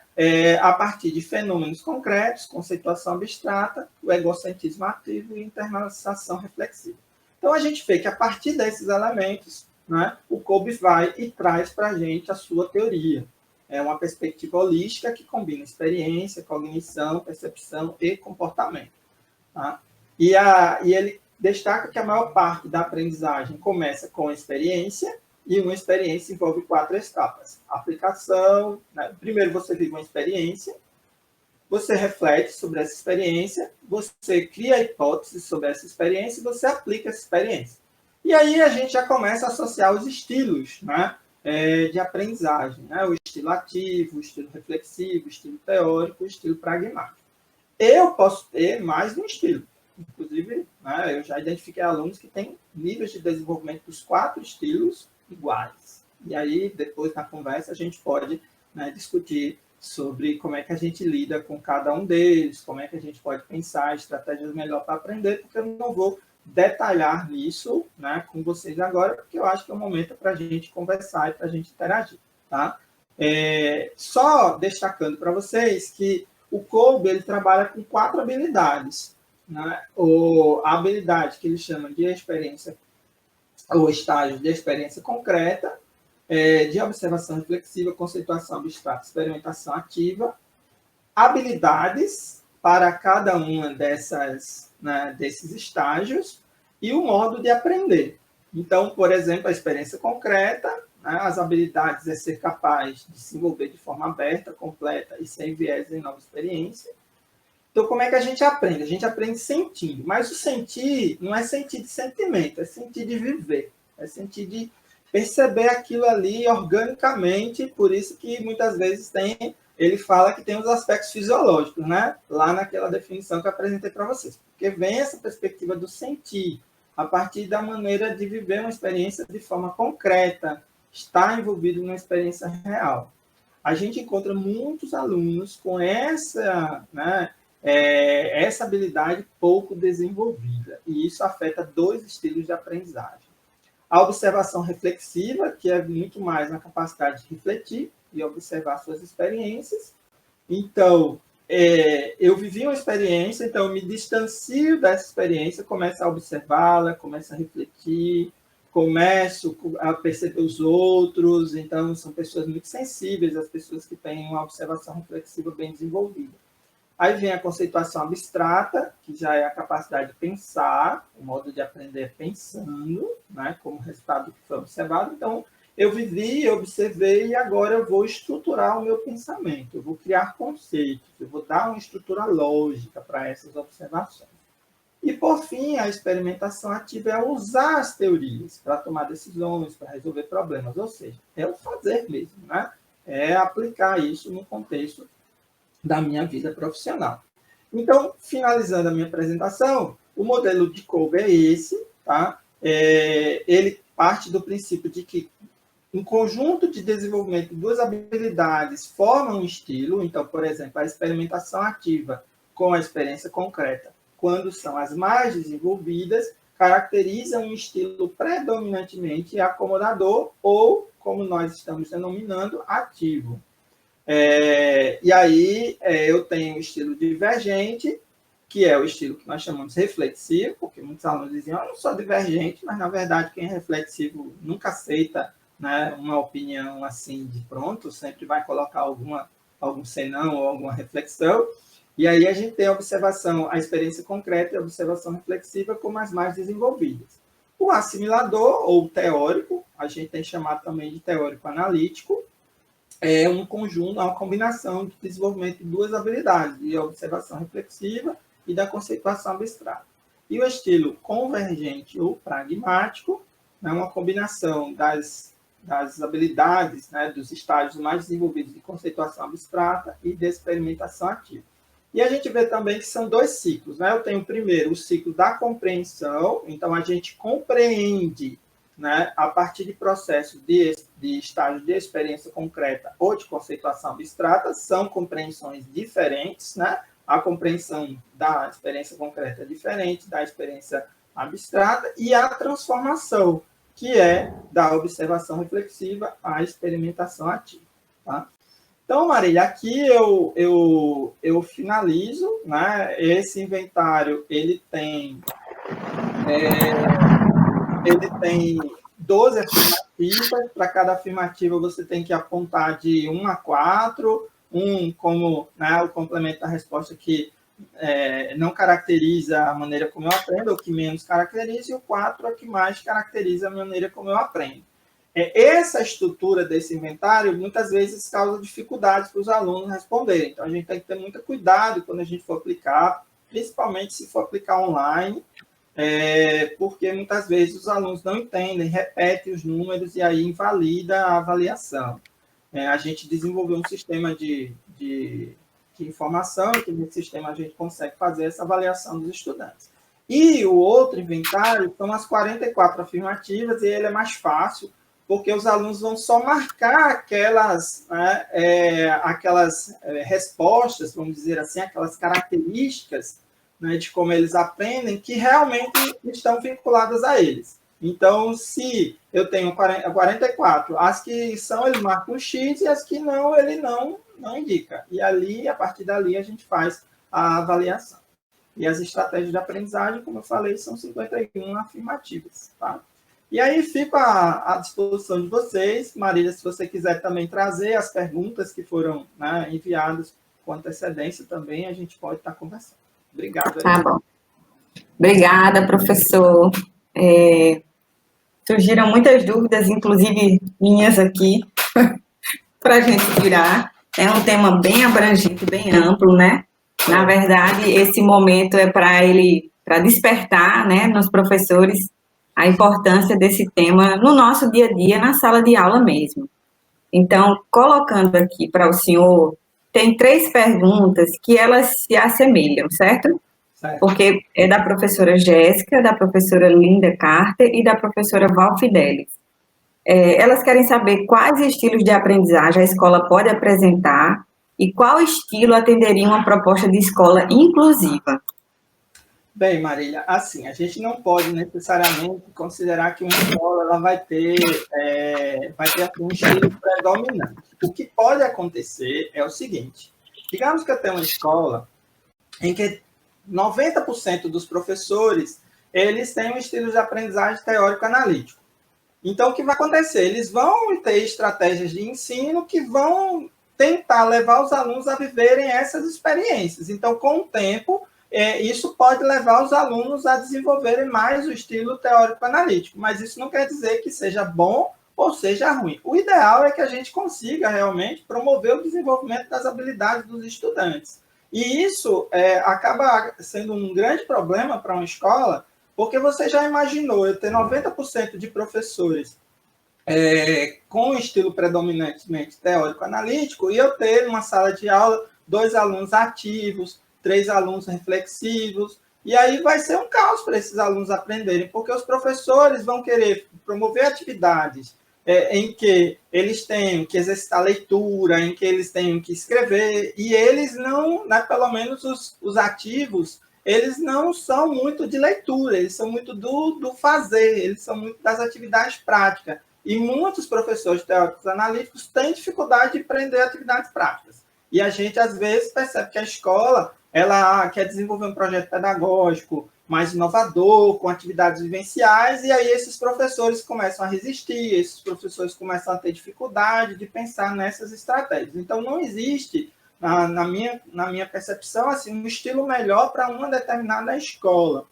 a partir de fenômenos concretos, conceituação abstrata, o egocentrismo ativo e internalização reflexiva. Então, a gente vê que a partir desses elementos, né, o Kolbe vai e traz para a gente a sua teoria. É uma perspectiva holística que combina experiência, cognição, percepção e comportamento. Tá? E ele destaca que a maior parte da aprendizagem começa com a experiência, e uma experiência envolve 4 etapas. Aplicação, né? Primeiro você vive uma experiência, você reflete sobre essa experiência, você cria hipóteses sobre essa experiência e você aplica essa experiência. E aí a gente já começa a associar os estilos, né, de aprendizagem, né, o estilo ativo, o estilo reflexivo, o estilo teórico, o estilo pragmático. Eu posso ter mais de um estilo. Inclusive, né, eu já identifiquei alunos que têm níveis de desenvolvimento dos 4 estilos iguais. E aí, depois, na conversa, a gente pode, né, discutir sobre como é que a gente lida com cada um deles, como é que a gente pode pensar estratégias melhor para aprender, porque eu não vou detalhar nisso, né, com vocês agora, porque eu acho que é o momento para a gente conversar e para a gente interagir. Tá? Só destacando para vocês que o Kolbe ele trabalha com 4 habilidades. Né? A habilidade que ele chama de experiência, ou estágio de experiência concreta, de observação reflexiva, conceituação abstrata, experimentação ativa, habilidades para cada uma dessas, né, desses estágios e o modo de aprender. Então, por exemplo, a experiência concreta, né, as habilidades é ser capaz de se envolver de forma aberta, completa e sem viés em nova experiência. Então, como é que a gente aprende? A gente aprende sentindo, mas o sentir não é sentir de sentimento, é sentir de viver, é sentir de perceber aquilo ali organicamente, por isso que muitas vezes ele fala que tem os aspectos fisiológicos, né? Lá naquela definição que eu apresentei para vocês. Porque vem essa perspectiva do sentir, a partir da maneira de viver uma experiência de forma concreta, estar envolvido numa experiência real. A gente encontra muitos alunos com essa, né, essa habilidade pouco desenvolvida, e isso afeta 2 estilos de aprendizagem. A observação reflexiva, que é muito mais na capacidade de refletir e observar suas experiências. Então, eu vivi uma experiência, então eu me distancio dessa experiência, começo a observá-la, começo a refletir, começo a perceber os outros. Então, são pessoas muito sensíveis, as pessoas que têm uma observação reflexiva bem desenvolvida. Aí vem a conceituação abstrata, que já é a capacidade de pensar, o modo de aprender pensando, né, como resultado do que foi observado. Então, eu vivi, eu observei, e agora eu vou estruturar o meu pensamento, eu vou criar conceitos, eu vou dar uma estrutura lógica para essas observações. E, por fim, a experimentação ativa é usar as teorias para tomar decisões, para resolver problemas, ou seja, é o fazer mesmo, né? É aplicar isso no contexto da minha vida profissional. Então, finalizando a minha apresentação, o modelo de Kolbe é esse, tá? Ele parte do princípio de que um conjunto de desenvolvimento de 2 habilidades forma um estilo. Então, por exemplo, a experimentação ativa com a experiência concreta, quando são as mais desenvolvidas, caracteriza um estilo predominantemente acomodador ou, como nós estamos denominando, ativo. E aí eu tenho o estilo divergente, que é o estilo que nós chamamos reflexivo, porque muitos alunos diziam, eu não sou divergente, mas na verdade quem é reflexivo nunca aceita, né, uma opinião assim de pronto, sempre vai colocar algum senão ou alguma reflexão. E aí a gente tem a observação, a experiência concreta e a observação reflexiva como as mais desenvolvidas. O assimilador, ou teórico, a gente tem chamado também de teórico analítico, é um conjunto, uma combinação de desenvolvimento de 2 habilidades, de observação reflexiva e da conceituação abstrata. E o estilo convergente ou pragmático é uma combinação das habilidades, né, dos estágios mais desenvolvidos de conceituação abstrata e de experimentação ativa. E a gente vê também que são 2 ciclos. Né? Eu tenho primeiro o ciclo da compreensão, então a gente compreende, né, a partir de processos de estágio de experiência concreta ou de conceituação abstrata, são compreensões diferentes, né? A compreensão da experiência concreta é diferente da experiência abstrata, e a transformação, que é da observação reflexiva à experimentação ativa. Tá? Então, Marília, aqui eu finalizo, né? Esse inventário ele tem 12 afirmativas. Para cada afirmativa, você tem que apontar de 1 a 4. Como, né, o complemento da resposta que não caracteriza a maneira como eu aprendo, ou que menos caracteriza, e o 4 é o que mais caracteriza a maneira como eu aprendo. Essa estrutura desse inventário, muitas vezes, causa dificuldades para os alunos responderem. Então, a gente tem que ter muito cuidado quando a gente for aplicar, principalmente se for aplicar online, porque muitas vezes os alunos não entendem, repetem os números e aí invalida a avaliação. A gente desenvolveu um sistema de informação, que nesse sistema a gente consegue fazer essa avaliação dos estudantes. E o outro inventário são as 44 afirmativas, e ele é mais fácil, porque os alunos vão só marcar aquelas respostas, vamos dizer assim, aquelas características, né, de como eles aprendem, que realmente estão vinculadas a eles. Então, se eu tenho 44, as que são, ele marca um X, e as que não, ele não indica. E ali, a partir dali, a gente faz a avaliação. E as estratégias de aprendizagem, como eu falei, são 51 afirmativas, tá? E aí fico à disposição de vocês. Marília, se você quiser também trazer as perguntas que foram, né, enviadas com antecedência também, a gente pode estar conversando. Obrigado. Tá bom. Obrigada, professor. Surgiram muitas dúvidas, inclusive minhas aqui, para a gente tirar. É um tema bem abrangente, bem amplo, né? Na verdade, esse momento é para despertar, né, nos professores a importância desse tema no nosso dia a dia, na sala de aula mesmo. Então, colocando aqui para o senhor, tem 3 perguntas que elas se assemelham, certo? Certo. Porque é da professora Jéssica, da professora Linda Carter e da professora Val Fidelis. Elas querem saber quais estilos de aprendizagem a escola pode apresentar e qual estilo atenderia uma proposta de escola inclusiva. Bem, Marília, assim, a gente não pode necessariamente considerar que uma escola ela vai ter um estilo predominante. O que pode acontecer é o seguinte: digamos que eu tenho uma escola em que 90% dos professores eles têm um estilo de aprendizagem teórico-analítico. Então, o que vai acontecer? Eles vão ter estratégias de ensino que vão tentar levar os alunos a viverem essas experiências. Então, com o tempo, isso pode levar os alunos a desenvolverem mais o estilo teórico-analítico, mas isso não quer dizer que seja bom ou seja ruim. O ideal é que a gente consiga realmente promover o desenvolvimento das habilidades dos estudantes. E isso acaba sendo um grande problema para uma escola, porque você já imaginou eu ter 90% de professores com estilo predominantemente teórico-analítico e eu ter numa sala de aula 2 alunos ativos, 3 alunos reflexivos, e aí vai ser um caos para esses alunos aprenderem, porque os professores vão querer promover atividades em que eles tenham que exercitar leitura, em que eles tenham que escrever, e eles não, né, pelo menos os ativos, eles não são muito de leitura, eles são muito do fazer, eles são muito das atividades práticas. E muitos professores teóricos analíticos têm dificuldade de aprender atividades práticas. E a gente, às vezes, percebe que a escola ela quer desenvolver um projeto pedagógico mais inovador, com atividades vivenciais, e aí esses professores começam a resistir, esses professores começam a ter dificuldade de pensar nessas estratégias. Então, não existe, na minha percepção, assim, um estilo melhor para uma determinada escola.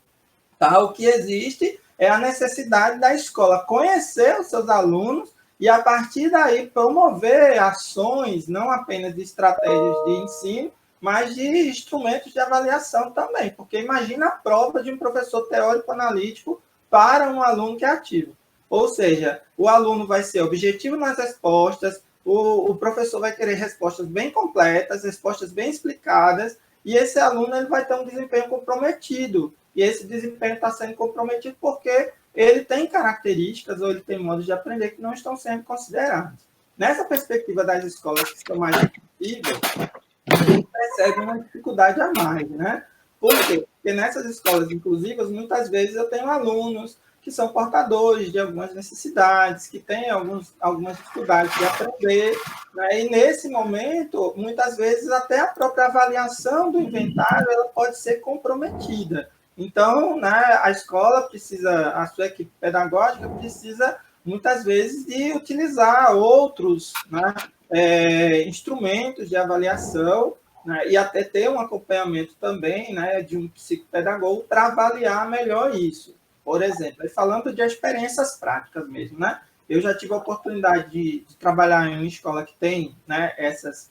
Tá? O que existe é a necessidade da escola conhecer os seus alunos e, a partir daí, promover ações, não apenas de estratégias de ensino, mas de instrumentos de avaliação também, porque imagina a prova de um professor teórico-analítico para um aluno que é ativo. Ou seja, o aluno vai ser objetivo nas respostas, o professor vai querer respostas bem completas, respostas bem explicadas, e esse aluno ele vai ter um desempenho comprometido. E esse desempenho está sendo comprometido porque ele tem características ou ele tem modos de aprender que não estão sendo considerados. Nessa perspectiva das escolas que são mais acessíveis, a gente percebe uma dificuldade a mais, né? Por quê? Porque nessas escolas inclusivas, muitas vezes eu tenho alunos que são portadores de algumas necessidades, que têm algumas dificuldades de aprender, né? E nesse momento, muitas vezes, até a própria avaliação do inventário ela pode ser comprometida. Então, né, a escola precisa, a sua equipe pedagógica precisa, muitas vezes, de utilizar outros, né, instrumentos de avaliação, né, e até ter um acompanhamento também, né, de um psicopedagogo para avaliar melhor isso. Por exemplo, falando de experiências práticas mesmo, né? Eu já tive a oportunidade de trabalhar em uma escola que tem, né, essas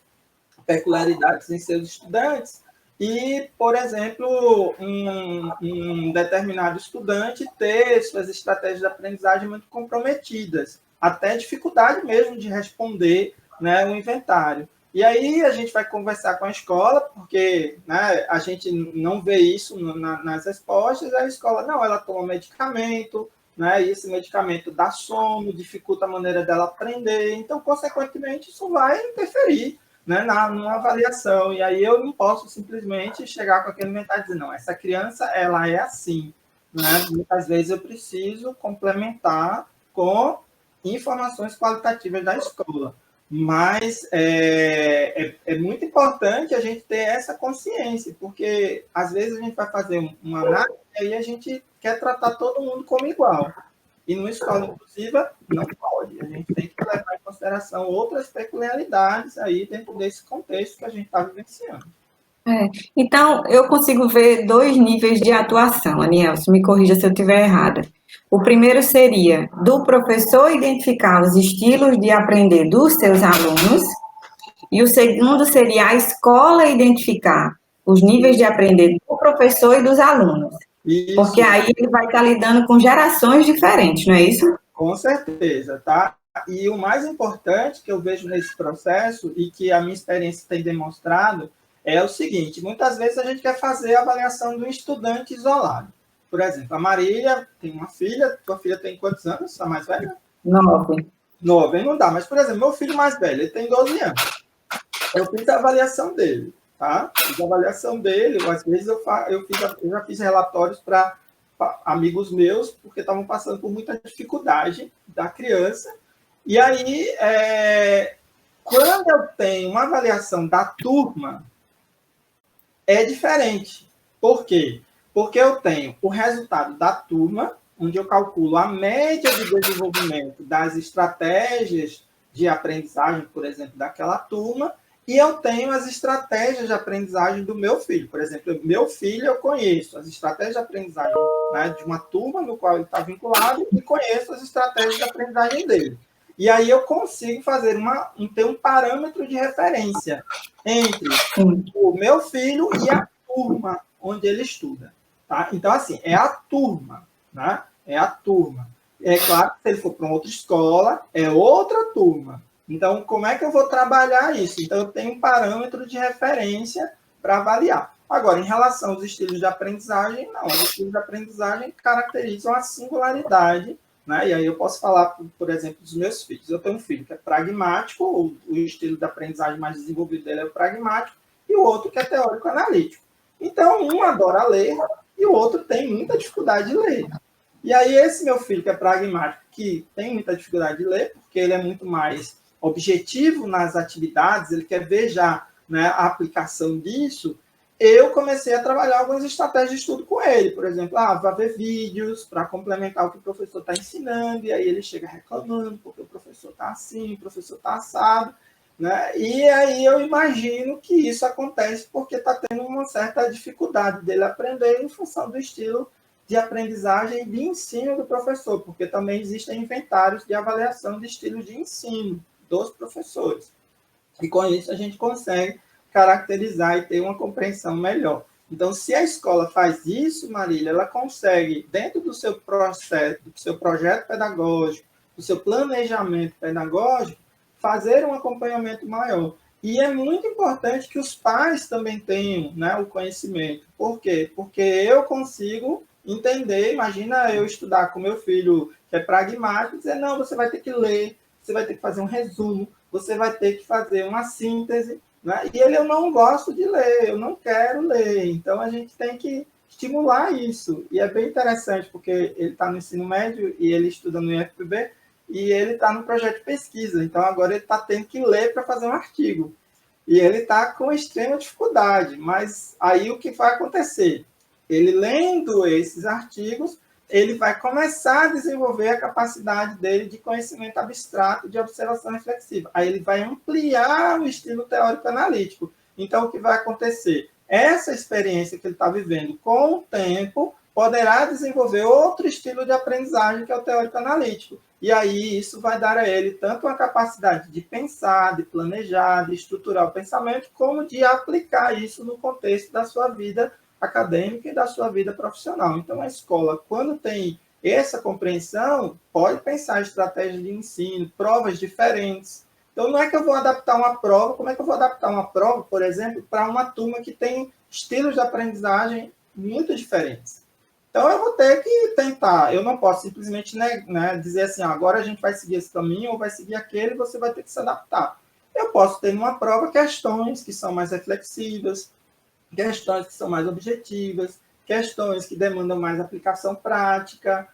peculiaridades em seus estudantes, e, por exemplo, um determinado estudante ter suas estratégias de aprendizagem muito comprometidas, até dificuldade mesmo de responder, né, o inventário. E aí a gente vai conversar com a escola, porque, né, a gente não vê isso nas respostas, a escola, não, ela toma medicamento, né, e esse medicamento dá sono, dificulta a maneira dela aprender, então, consequentemente, isso vai interferir, né, numa avaliação, e aí eu não posso simplesmente chegar com aquele mental e dizer, não, essa criança, ela é assim, né, muitas vezes eu preciso complementar com informações qualitativas da escola, mas é muito importante a gente ter essa consciência, porque às vezes a gente vai fazer uma análise e aí a gente quer tratar todo mundo como igual. E numa escola inclusiva, não pode. A gente tem que levar em consideração outras peculiaridades aí dentro desse contexto que a gente está vivenciando. Então, eu consigo ver dois níveis de atuação, Anielson, me corrija se eu estiver errada. O primeiro seria do professor identificar os estilos de aprender dos seus alunos, e o segundo seria a escola identificar os níveis de aprender do professor e dos alunos. Porque Isso, aí ele vai estar lidando com gerações diferentes, não é isso? com certeza, tá? E o mais importante que eu vejo nesse processo e que a minha experiência tem demonstrado é o seguinte: muitas vezes a gente quer fazer a avaliação do estudante isolado. Por exemplo, a Marília tem uma filha, tua filha tem quantos anos? A mais velha? 9. 9, não dá. Mas, por exemplo, meu filho mais velho, ele tem 12 anos. Eu fiz a avaliação dele, tá? Fiz a avaliação dele, às vezes eu já fiz relatórios para amigos meus, porque estavam passando por muita dificuldade da criança. E aí, quando eu tenho uma avaliação da turma, é diferente. Por quê? Porque eu tenho o resultado da turma, onde eu calculo a média de desenvolvimento das estratégias de aprendizagem, por exemplo, daquela turma, e eu tenho as estratégias de aprendizagem do meu filho. Por exemplo, meu filho, eu conheço as estratégias de aprendizagem, né, de uma turma no qual ele está vinculado e conheço as estratégias de aprendizagem dele. E aí eu consigo fazer ter um parâmetro de referência entre o meu filho e a turma onde ele estuda. Tá? Então, assim, é a turma, né? É a turma. É claro que se ele for para outra escola, é outra turma. Então, como é que eu vou trabalhar isso? Então, eu tenho um parâmetro de referência para avaliar. Agora, em relação aos estilos de aprendizagem, não. Os estilos de aprendizagem caracterizam a singularidade, né? E aí eu posso falar, por exemplo, dos meus filhos. Eu tenho um filho que é pragmático, o estilo de aprendizagem mais desenvolvido dele é o pragmático, e o outro que é teórico-analítico. Então, um adora ler e o outro tem muita dificuldade de ler. E aí, esse meu filho que é pragmático, que tem muita dificuldade de ler, porque ele é muito mais objetivo nas atividades, ele quer ver já, né, a aplicação disso, eu comecei a trabalhar algumas estratégias de estudo com ele. Por exemplo, vai ver vídeos para complementar o que o professor está ensinando, e aí ele chega reclamando, porque o professor está assim, o professor está assado. Né? E aí eu imagino que isso acontece porque está tendo uma certa dificuldade dele aprender em função do estilo de aprendizagem e de ensino do professor, porque também existem inventários de avaliação de estilos de ensino dos professores. E com isso a gente consegue caracterizar e ter uma compreensão melhor. Então, se a escola faz isso, Marília, ela consegue, dentro do seu processo, do seu projeto pedagógico, do seu planejamento pedagógico, fazer um acompanhamento maior. E é muito importante que os pais também tenham, né, o conhecimento. Por quê? Porque eu consigo entender, imagina eu estudar com meu filho que é pragmático, dizer, não, você vai ter que ler, você vai ter que fazer um resumo, você vai ter que fazer uma síntese, né? E eu não gosto de ler, eu não quero ler. Então, a gente tem que estimular isso. E é bem interessante, porque ele está no ensino médio e ele estuda no IFPB, e ele está no projeto de pesquisa. Então, agora ele está tendo que ler para fazer um artigo. E ele está com extrema dificuldade. Mas aí o que vai acontecer? Ele lendo esses artigos, ele vai começar a desenvolver a capacidade dele de conhecimento abstrato, de observação reflexiva. Aí ele vai ampliar o estilo teórico-analítico. Então, o que vai acontecer? Essa experiência que ele está vivendo com o tempo poderá desenvolver outro estilo de aprendizagem, que é o teórico-analítico. e aí isso vai dar a ele tanto a capacidade de pensar, de planejar, de estruturar o pensamento, como de aplicar isso no contexto da sua vida acadêmica e da sua vida profissional. Então, a escola, quando tem essa compreensão, pode pensar estratégias de ensino, provas diferentes. Então, não é que eu vou adaptar uma prova, como é que eu vou adaptar uma prova, por exemplo, para uma turma que tem estilos de aprendizagem muito diferentes? Então, eu vou ter que tentar, eu não posso simplesmente dizer assim, agora a gente vai seguir esse caminho ou vai seguir aquele, você vai ter que se adaptar. Eu posso ter numa prova questões que são mais reflexivas, questões que são mais objetivas, questões que demandam mais aplicação prática,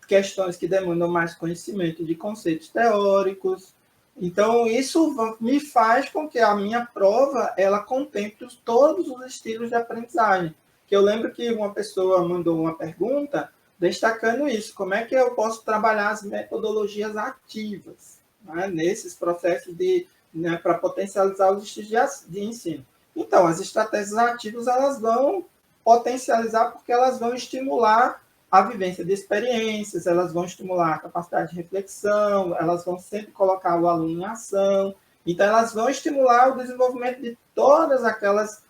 questões que demandam mais conhecimento de conceitos teóricos. Então, isso me faz com que a minha prova ela contemple todos os estilos de aprendizagem. Que eu lembro que uma pessoa mandou uma pergunta destacando isso, como é que eu posso trabalhar as metodologias ativas, né, nesses processos para potencializar os estilos de ensino. Então, as estratégias ativas elas vão potencializar porque elas vão estimular a vivência de experiências, elas vão estimular a capacidade de reflexão, elas vão sempre colocar o aluno em ação. Então, elas vão estimular o desenvolvimento de todas aquelas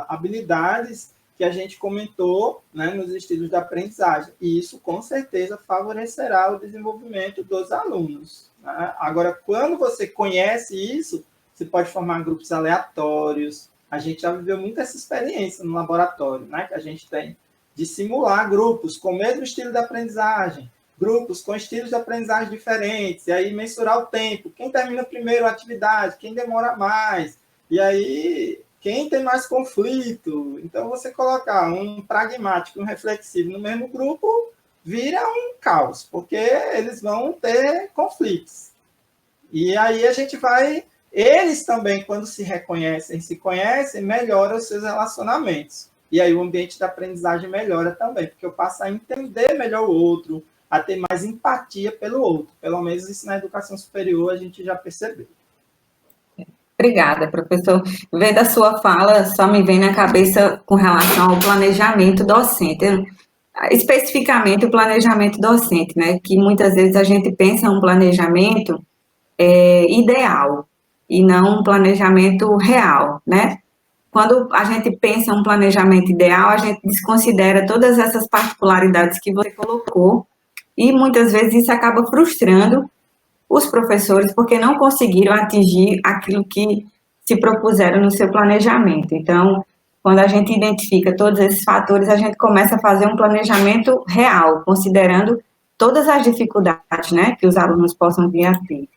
habilidades que a gente comentou, né, nos estilos de aprendizagem. E isso, com certeza, favorecerá o desenvolvimento dos alunos, né? Agora, quando você conhece isso, você pode formar grupos aleatórios. A gente já viveu muito essa experiência no laboratório, né, que a gente tem de simular grupos com o mesmo estilo de aprendizagem, grupos com estilos de aprendizagem diferentes, e aí mensurar o tempo, quem termina primeiro a atividade, quem demora mais, e aí quem tem mais conflito. Então, você colocar um pragmático e um reflexivo no mesmo grupo vira um caos, porque eles vão ter conflitos. E aí a gente vai... Eles também, quando se reconhecem, se conhecem, melhoram os seus relacionamentos. E aí o ambiente da aprendizagem melhora também, porque eu passo a entender melhor o outro, a ter mais empatia pelo outro. Pelo menos isso na educação superior a gente já percebeu. Obrigada, professor. Vendo a sua fala, só me vem na cabeça com relação ao planejamento docente. Especificamente o planejamento docente, né? Que muitas vezes a gente pensa um planejamento ideal e não um planejamento real, né? Quando a gente pensa um planejamento ideal, a gente desconsidera todas essas particularidades que você colocou e muitas vezes isso acaba frustrando os professores porque não conseguiram atingir aquilo que se propuseram no seu planejamento. Então, quando a gente identifica todos esses fatores, a gente começa a fazer um planejamento real, considerando todas as dificuldades, né, que os alunos possam vir a ter.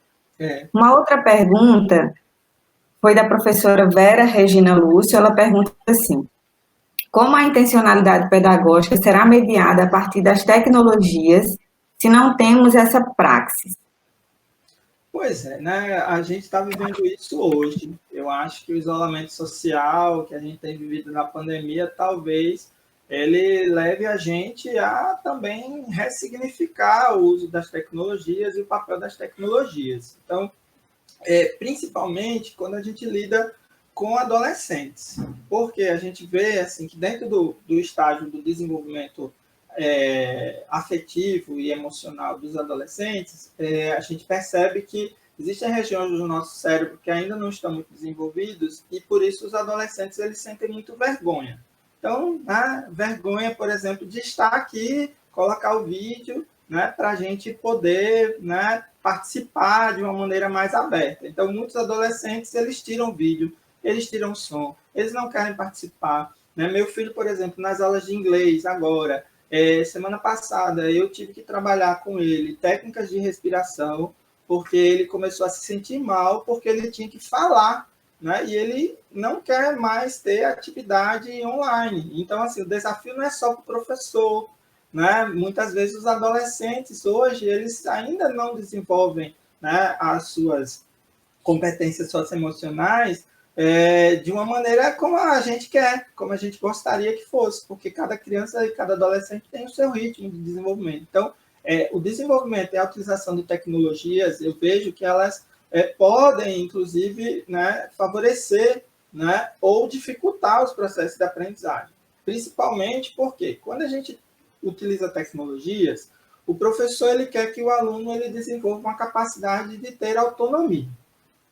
Uma outra pergunta foi da professora Vera Regina Lúcio. Ela pergunta assim: como a intencionalidade pedagógica será mediada a partir das tecnologias se não temos essa praxis? Pois é, né? A gente está vivendo isso hoje. Eu acho que o isolamento social que a gente tem vivido na pandemia, talvez ele leve a gente a também ressignificar o uso das tecnologias e o papel das tecnologias. Então, principalmente quando a gente lida com adolescentes, porque a gente vê assim que dentro do estágio do desenvolvimento afetivo e emocional dos adolescentes, a gente percebe que existem regiões do nosso cérebro que ainda não estão muito desenvolvidos e por isso os adolescentes eles sentem muito vergonha. Então, a vergonha, por exemplo, de estar aqui, colocar o vídeo, né, para a gente poder, né, participar de uma maneira mais aberta. Então, muitos adolescentes eles tiram vídeo, eles tiram som, eles não querem participar, né? Meu filho, por exemplo, nas aulas de inglês agora, semana passada eu tive que trabalhar com ele técnicas de respiração, porque ele começou a se sentir mal, porque ele tinha que falar, né? E ele não quer mais ter atividade online. Então, assim, o desafio não é só para o professor, né? Muitas vezes os adolescentes hoje, eles ainda não desenvolvem, né, as suas competências socioemocionais de uma maneira como a gente quer, como a gente gostaria que fosse, porque cada criança e cada adolescente tem o seu ritmo de desenvolvimento. Então, o desenvolvimento e a utilização de tecnologias, eu vejo que elas podem, inclusive, né, favorecer, né, ou dificultar os processos de aprendizagem. Principalmente porque, quando a gente utiliza tecnologias, O professor ele quer que o aluno ele desenvolva uma capacidade de ter autonomia.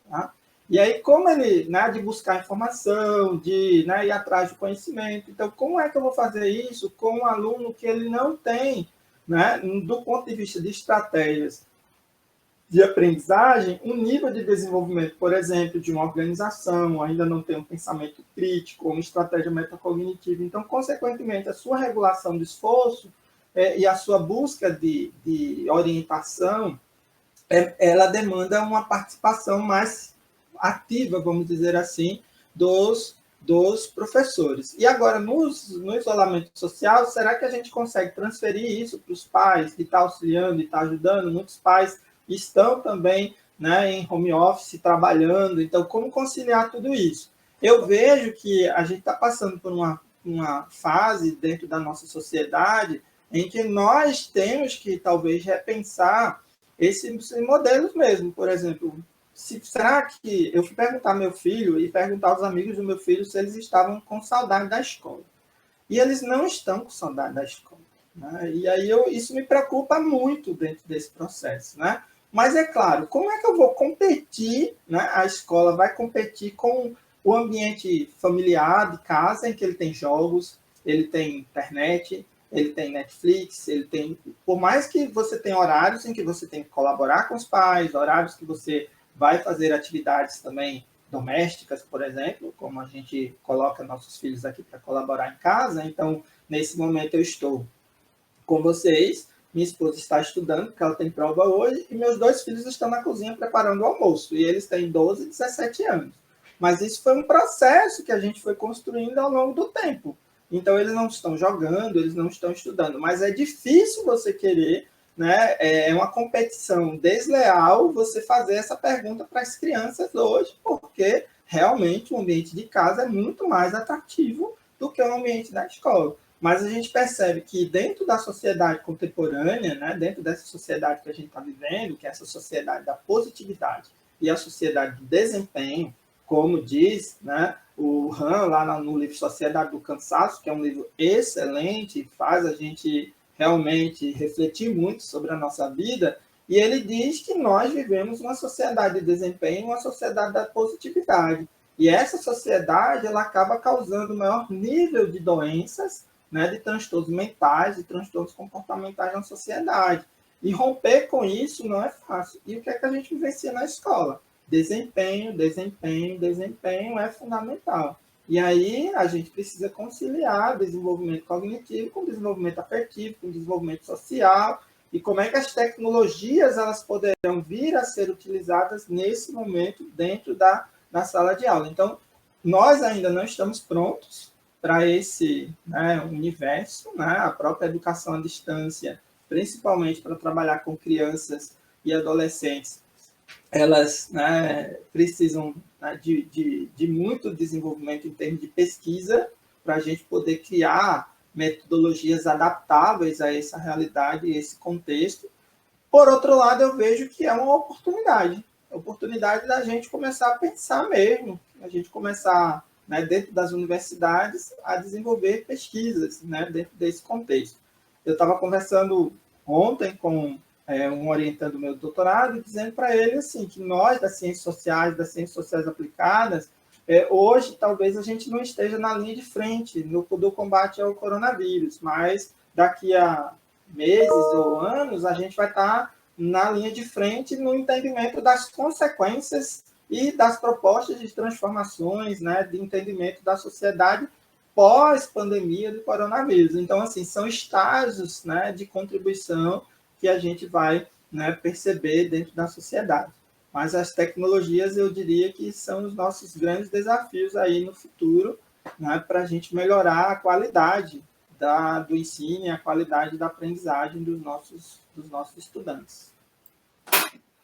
Tá? E aí, como ele, né, de buscar informação, de, né, ir atrás do conhecimento, então, como é que eu vou fazer isso com um aluno que ele não tem, né, do ponto de vista de estratégias de aprendizagem, um nível de desenvolvimento, por exemplo, de uma organização, ainda não tem um pensamento crítico, uma estratégia metacognitiva. Então, consequentemente, a sua regulação do esforço e a sua busca de orientação, ela demanda uma participação mais ativa, vamos dizer assim, dos professores. E agora, no isolamento social, será que a gente consegue transferir isso para os pais, que estão auxiliando e estão ajudando? Muitos pais estão também, né, em home office, trabalhando. Então, como conciliar tudo isso? Eu vejo que a gente está passando por uma fase dentro da nossa sociedade em que nós temos que, talvez, repensar esses modelos mesmo. Por exemplo, será que eu fui perguntar ao meu filho e perguntar aos amigos do meu filho se eles estavam com saudade da escola. E eles não estão com saudade da escola. Né? E aí isso me preocupa muito dentro desse processo. Né? Mas é claro, como é que eu vou competir? Né? A escola vai competir com o ambiente familiar de casa, em que ele tem jogos, ele tem internet, ele tem Netflix, ele tem... Por mais que você tenha horários em que você tem que colaborar com os pais, horários que você vai fazer atividades também domésticas, por exemplo, como a gente coloca nossos filhos aqui para colaborar em casa. Então, nesse momento eu estou com vocês, minha esposa está estudando, porque ela tem prova hoje, e meus 2 filhos estão na cozinha preparando o almoço, e eles têm 12 e 17 anos. Mas isso foi um processo que a gente foi construindo ao longo do tempo. Então, eles não estão jogando, eles não estão estudando, mas é difícil você querer, né, é uma competição desleal você fazer essa pergunta para as crianças hoje, porque realmente o ambiente de casa é muito mais atrativo do que o ambiente da escola. Mas a gente percebe que dentro da sociedade contemporânea, né, dentro dessa sociedade que a gente está vivendo, que é essa sociedade da positividade e a sociedade do desempenho, como diz, né, o Han lá no livro Sociedade do Cansaço, que é um livro excelente, faz a gente realmente refletir muito sobre a nossa vida, e ele diz que nós vivemos uma sociedade de desempenho, uma sociedade da positividade. E essa sociedade ela acaba causando maior nível de doenças, né, de transtornos mentais, de transtornos comportamentais na sociedade. E romper com isso não é fácil. E o que é que a gente vivencia na escola? Desempenho, desempenho, desempenho é fundamental. E aí a gente precisa conciliar desenvolvimento cognitivo com desenvolvimento afetivo, com desenvolvimento social, e como é que as tecnologias elas poderão vir a ser utilizadas nesse momento dentro da sala de aula. Então, nós ainda não estamos prontos para esse, né, universo, né? A própria educação à distância, principalmente para trabalhar com crianças e adolescentes, elas, né, precisam, né, de muito desenvolvimento em termos de pesquisa para a gente poder criar metodologias adaptáveis a essa realidade e esse contexto. Por outro lado, eu vejo que é uma oportunidade da gente começar a pensar mesmo, a gente começar, né, dentro das universidades, a desenvolver pesquisas, né, dentro desse contexto. Eu estava conversando ontem com um orientando meu doutorado, dizendo para ele assim, que nós, das ciências sociais aplicadas, hoje talvez a gente não esteja na linha de frente do combate ao coronavírus, mas daqui a meses ou anos a gente vai estar na linha de frente no entendimento das consequências e das propostas de transformações, né, de entendimento da sociedade pós-pandemia do coronavírus. Então, assim, são estágios, né, de contribuição que a gente vai, né, perceber dentro da sociedade. Mas as tecnologias, eu diria que são os nossos grandes desafios aí no futuro, né, para a gente melhorar a qualidade do ensino e a qualidade da aprendizagem dos nossos estudantes.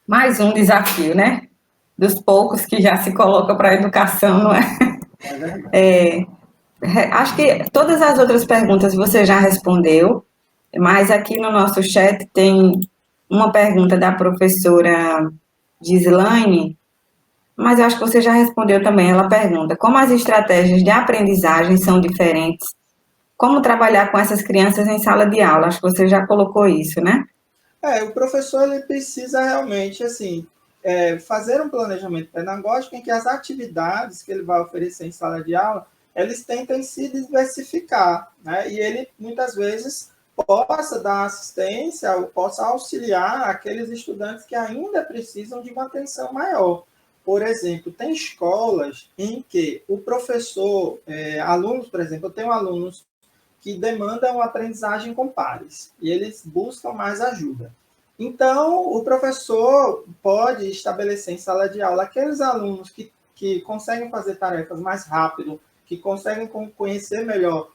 Mais um desafio, né? Dos poucos que já se coloca para a educação, não é? É verdade. Acho que todas as outras perguntas você já respondeu, mas aqui no nosso chat tem uma pergunta da professora Gislaine, mas eu acho que você já respondeu também. Ela pergunta: como as estratégias de aprendizagem são diferentes? Como trabalhar com essas crianças em sala de aula? Acho que você já colocou isso, né? O professor ele precisa realmente assim fazer um planejamento pedagógico em que as atividades que ele vai oferecer em sala de aula eles tentem se diversificar, né? E ele muitas vezes possa dar assistência ou possa auxiliar aqueles estudantes que ainda precisam de uma atenção maior. Por exemplo, tem escolas em que o professor, alunos, por exemplo, eu tenho alunos que demandam aprendizagem com pares e eles buscam mais ajuda. Então, o professor pode estabelecer em sala de aula aqueles alunos que conseguem fazer tarefas mais rápido, que conseguem conhecer melhor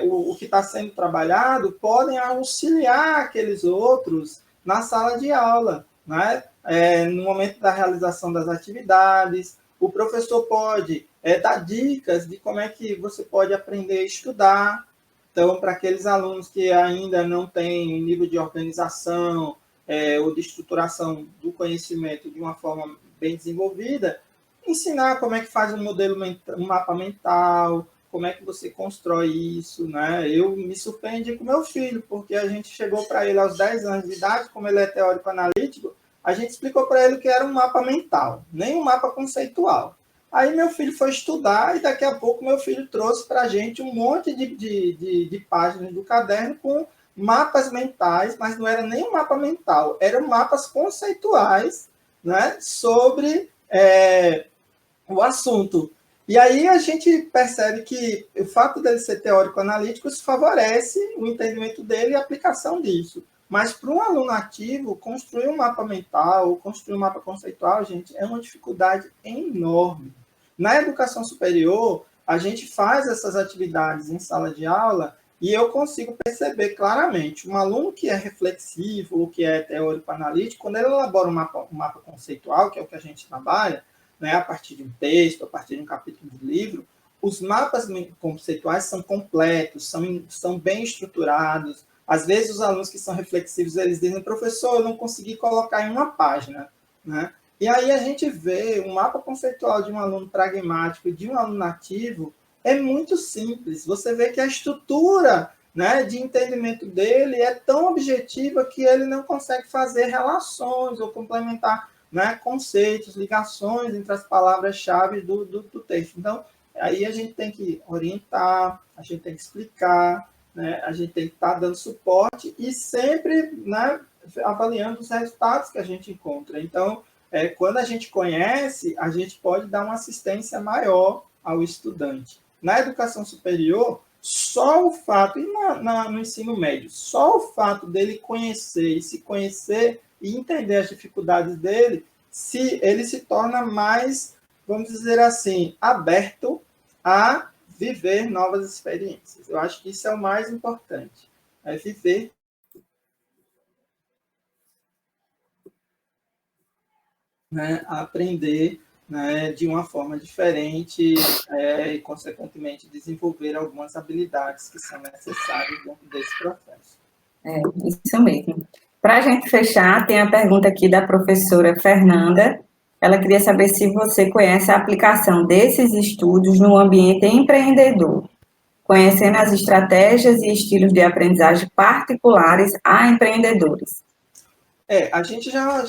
o que está sendo trabalhado, podem auxiliar aqueles outros na sala de aula, né? No momento da realização das atividades, o professor pode dar dicas de como é que você pode aprender a estudar. Então, para aqueles alunos que ainda não têm um nível de organização ou de estruturação do conhecimento de uma forma bem desenvolvida, ensinar como é que faz um mapa mental, como é que você constrói isso, né? Eu me surpreendi com meu filho, porque a gente chegou para ele aos 10 anos de idade, como ele é teórico-analítico, a gente explicou para ele que era um mapa mental, nem um mapa conceitual. Aí meu filho foi estudar e daqui a pouco meu filho trouxe para a gente um monte de páginas do caderno com mapas mentais, mas não era nem um mapa mental, eram mapas conceituais, né, sobre o assunto. E aí a gente percebe que o fato dele ser teórico-analítico favorece o entendimento dele e a aplicação disso. Mas para um aluno ativo, construir um mapa mental, construir um mapa conceitual, gente, é uma dificuldade enorme. Na educação superior, a gente faz essas atividades em sala de aula e eu consigo perceber claramente um aluno que é reflexivo ou que é teórico-analítico, quando ele elabora um mapa conceitual, que é o que a gente trabalha, né, a partir de um texto, a partir de um capítulo de livro, os mapas conceituais são completos, são bem estruturados. Às vezes, os alunos que são reflexivos, eles dizem, professor, eu não consegui colocar em uma página, né? E aí a gente vê um mapa conceitual de um aluno pragmático e de um aluno ativo, é muito simples. Você vê que a estrutura, né, de entendimento dele é tão objetiva que ele não consegue fazer relações ou complementar, né, conceitos, ligações entre as palavras-chave do texto. Então, aí a gente tem que orientar, a gente tem que explicar, né, a gente tem que estar dando suporte e sempre, né, avaliando os resultados que a gente encontra. Então, quando a gente conhece, a gente pode dar uma assistência maior ao estudante. Na educação superior, só o fato, e no ensino médio, só o fato dele conhecer e se conhecer e entender as dificuldades dele, ele se torna mais, vamos dizer assim, aberto a viver novas experiências. Eu acho que isso é o mais importante, é viver, né, a aprender, né, de uma forma diferente e, consequentemente, desenvolver algumas habilidades que são necessárias dentro desse processo. Isso mesmo. Para a gente fechar, tem a pergunta aqui da professora Fernanda. Ela queria saber se você conhece a aplicação desses estudos no ambiente empreendedor, conhecendo as estratégias e estilos de aprendizagem particulares a empreendedores. A gente já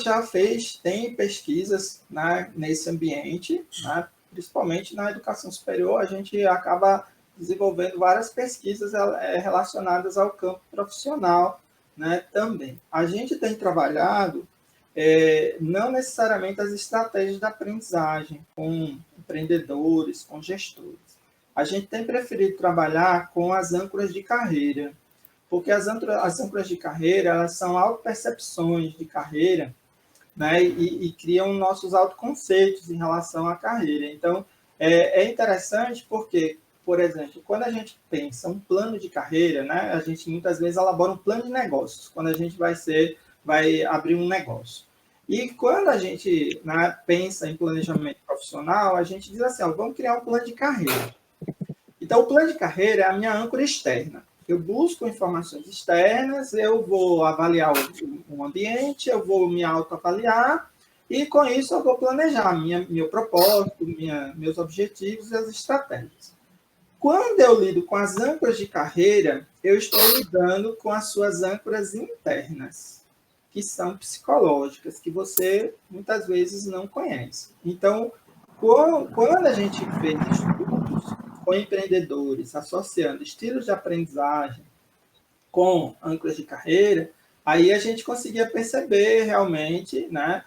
tem pesquisas, né, nesse ambiente, né, principalmente na educação superior, a gente acaba desenvolvendo várias pesquisas relacionadas ao campo profissional, né, também. A gente tem trabalhado não necessariamente as estratégias de aprendizagem com empreendedores, com gestores. A gente tem preferido trabalhar com as âncoras de carreira, porque as âncoras de carreira, elas são autopercepções de carreira, né, e criam nossos autoconceitos em relação à carreira. Então, é interessante porque, por exemplo, quando a gente pensa um plano de carreira, né, a gente muitas vezes elabora um plano de negócios, quando a gente vai abrir um negócio. E quando a gente, né, pensa em planejamento profissional, a gente diz assim, vamos criar um plano de carreira. Então, o plano de carreira é a minha âncora externa. Eu busco informações externas, eu vou avaliar o ambiente, eu vou me autoavaliar e, com isso, eu vou planejar meu propósito, meus objetivos e as estratégias. Quando eu lido com as âncoras de carreira, eu estou lidando com as suas âncoras internas. que são psicológicas, que você muitas vezes não conhece. Então, quando a gente fez estudos com empreendedores associando estilos de aprendizagem com âncoras de carreira, aí a gente conseguia perceber realmente, né,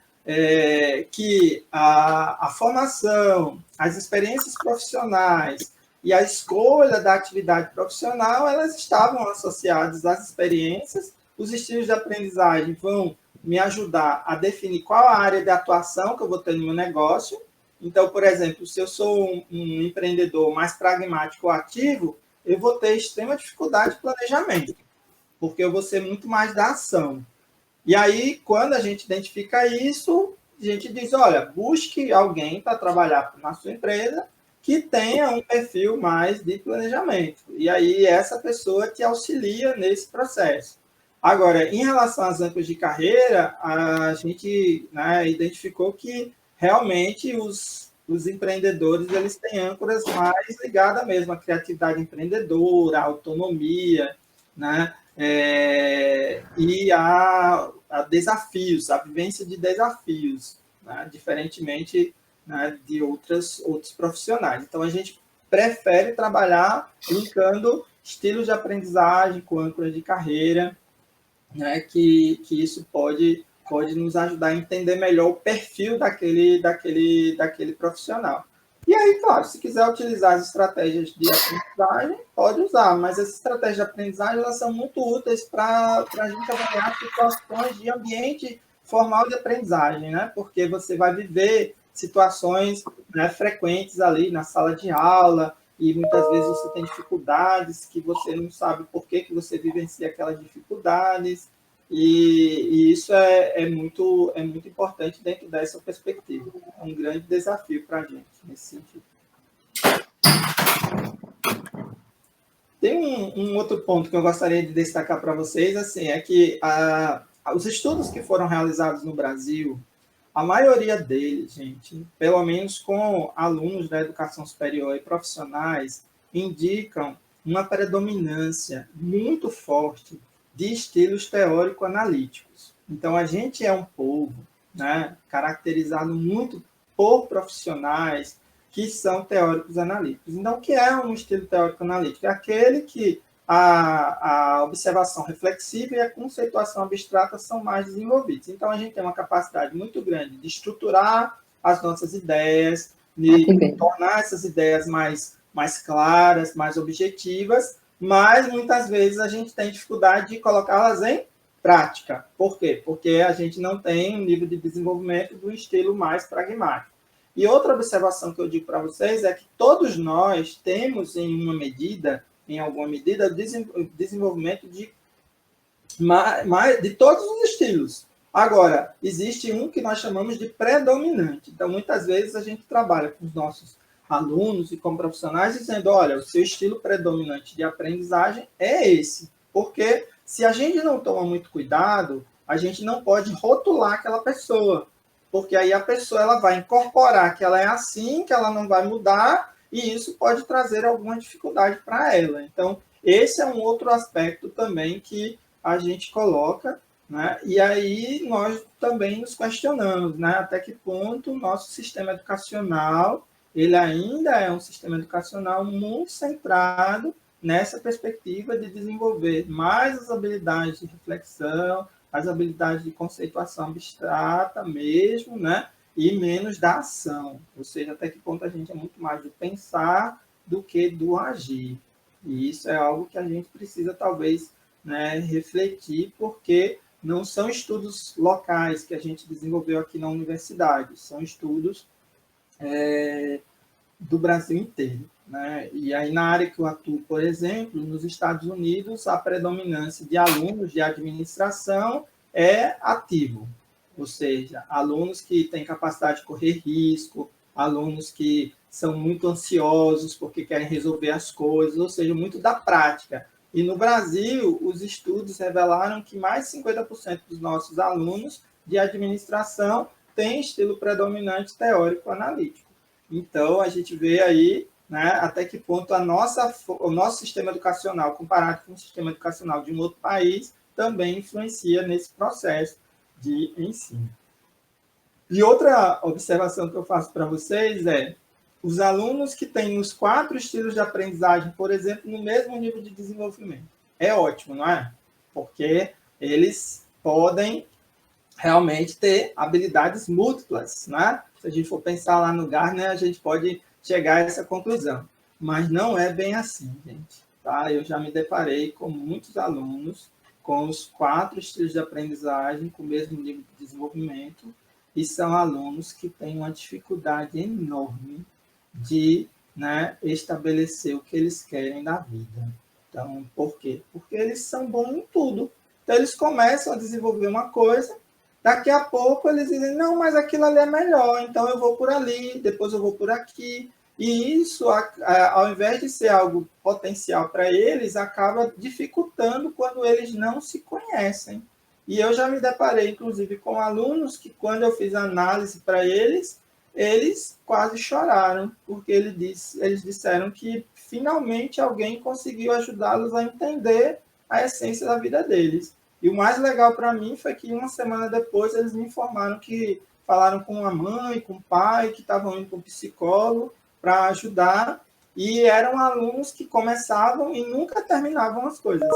que a formação, as experiências profissionais e a escolha da atividade profissional, elas estavam associadas às experiências. Os estilos de aprendizagem vão me ajudar a definir qual a área de atuação que eu vou ter no meu negócio. Então, por exemplo, se eu sou um empreendedor mais pragmático ou ativo, eu vou ter extrema dificuldade de planejamento, porque eu vou ser muito mais da ação. E aí, quando a gente identifica isso, a gente diz, olha, busque alguém para trabalhar na sua empresa que tenha um perfil mais de planejamento. E aí, essa pessoa te auxilia nesse processo. Agora, em relação às âncoras de carreira, a gente, né, identificou que realmente os empreendedores eles têm âncoras mais ligadas mesmo à criatividade empreendedora, à autonomia, né? E a desafios, a vivência de desafios, né? Diferentemente, né, de outros profissionais. Então, a gente prefere trabalhar linkando estilos de aprendizagem com âncoras de carreira, né, que isso pode nos ajudar a entender melhor o perfil daquele profissional. E aí, claro, se quiser utilizar as estratégias de aprendizagem, pode usar, mas essas estratégias de aprendizagem elas são muito úteis para a gente avaliar situações de ambiente formal de aprendizagem, né? Porque você vai viver situações, né, frequentes ali na sala de aula, e muitas vezes você tem dificuldades que você não sabe por que você vivencia aquelas dificuldades, e isso é muito importante dentro dessa perspectiva. É um grande desafio para a gente nesse sentido. Tem um outro ponto que eu gostaria de destacar para vocês, assim, é que os estudos que foram realizados no Brasil, a maioria deles, gente, pelo menos com alunos da educação superior e profissionais, indicam uma predominância muito forte de estilos teórico-analíticos. Então, a gente é um povo, né, caracterizado muito por profissionais que são teóricos analíticos. Então, o que é um estilo teórico-analítico? É aquele que a observação reflexiva e a conceituação abstrata são mais desenvolvidos. Então, a gente tem uma capacidade muito grande de estruturar as nossas ideias, de tornar essas ideias mais claras, mais objetivas, mas muitas vezes a gente tem dificuldade de colocá-las em prática. Por quê? Porque a gente não tem um nível de desenvolvimento do estilo mais pragmático. E outra observação que eu digo para vocês é que todos nós temos, em alguma medida, desenvolvimento de todos os estilos. Agora, existe um que nós chamamos de predominante. Então, muitas vezes a gente trabalha com os nossos alunos e com profissionais dizendo, olha, o seu estilo predominante de aprendizagem é esse. Porque se a gente não toma muito cuidado, a gente não pode rotular aquela pessoa. Porque aí a pessoa ela vai incorporar que ela é assim, que ela não vai mudar, e isso pode trazer alguma dificuldade para ela. Então, esse é um outro aspecto também que a gente coloca, né? E aí nós também nos questionamos, né? Até que ponto o nosso sistema educacional ele ainda é um sistema educacional muito centrado nessa perspectiva de desenvolver mais as habilidades de reflexão, as habilidades de conceituação abstrata mesmo, né? E menos da ação. Ou seja, até que ponto a gente é muito mais do pensar do que do agir. E isso é algo que a gente precisa, talvez, né, refletir, porque não são estudos locais que a gente desenvolveu aqui na universidade, são estudos do Brasil inteiro. Né? E aí, na área que eu atuo, por exemplo, nos Estados Unidos, a predominância de alunos de administração é ativo, ou seja, alunos que têm capacidade de correr risco, alunos que são muito ansiosos porque querem resolver as coisas, ou seja, muito da prática. E no Brasil, os estudos revelaram que mais de 50% dos nossos alunos de administração têm estilo predominante teórico-analítico. Então, a gente vê aí, né, até que ponto o nosso sistema educacional, comparado com o sistema educacional de um outro país, também influencia nesse processo de ensino. E outra observação que eu faço para vocês é os alunos que têm os 4 estilos de aprendizagem, por exemplo, no mesmo nível de desenvolvimento. É ótimo, não é? Porque eles podem realmente ter habilidades múltiplas, né? Se a gente for pensar lá no Gartner, a gente pode chegar a essa conclusão. Mas não é bem assim, gente. Tá? Eu já me deparei com muitos alunos com os 4 estilos de aprendizagem, com o mesmo nível de desenvolvimento, e são alunos que têm uma dificuldade enorme de, né, estabelecer o que eles querem da vida. Então, por quê? Porque eles são bons em tudo. Então, eles começam a desenvolver uma coisa, daqui a pouco eles dizem, não, mas aquilo ali é melhor, então eu vou por ali, depois eu vou por aqui. E isso, ao invés de ser algo potencial para eles, acaba dificultando quando eles não se conhecem. E eu já me deparei, inclusive, com alunos que, quando eu fiz a análise para eles quase choraram, porque eles disseram que finalmente alguém conseguiu ajudá-los a entender a essência da vida deles. E o mais legal para mim foi que uma semana depois eles me informaram que falaram com a mãe, com o pai, que estavam indo para um psicólogo para ajudar, e eram alunos que começavam e nunca terminavam as coisas.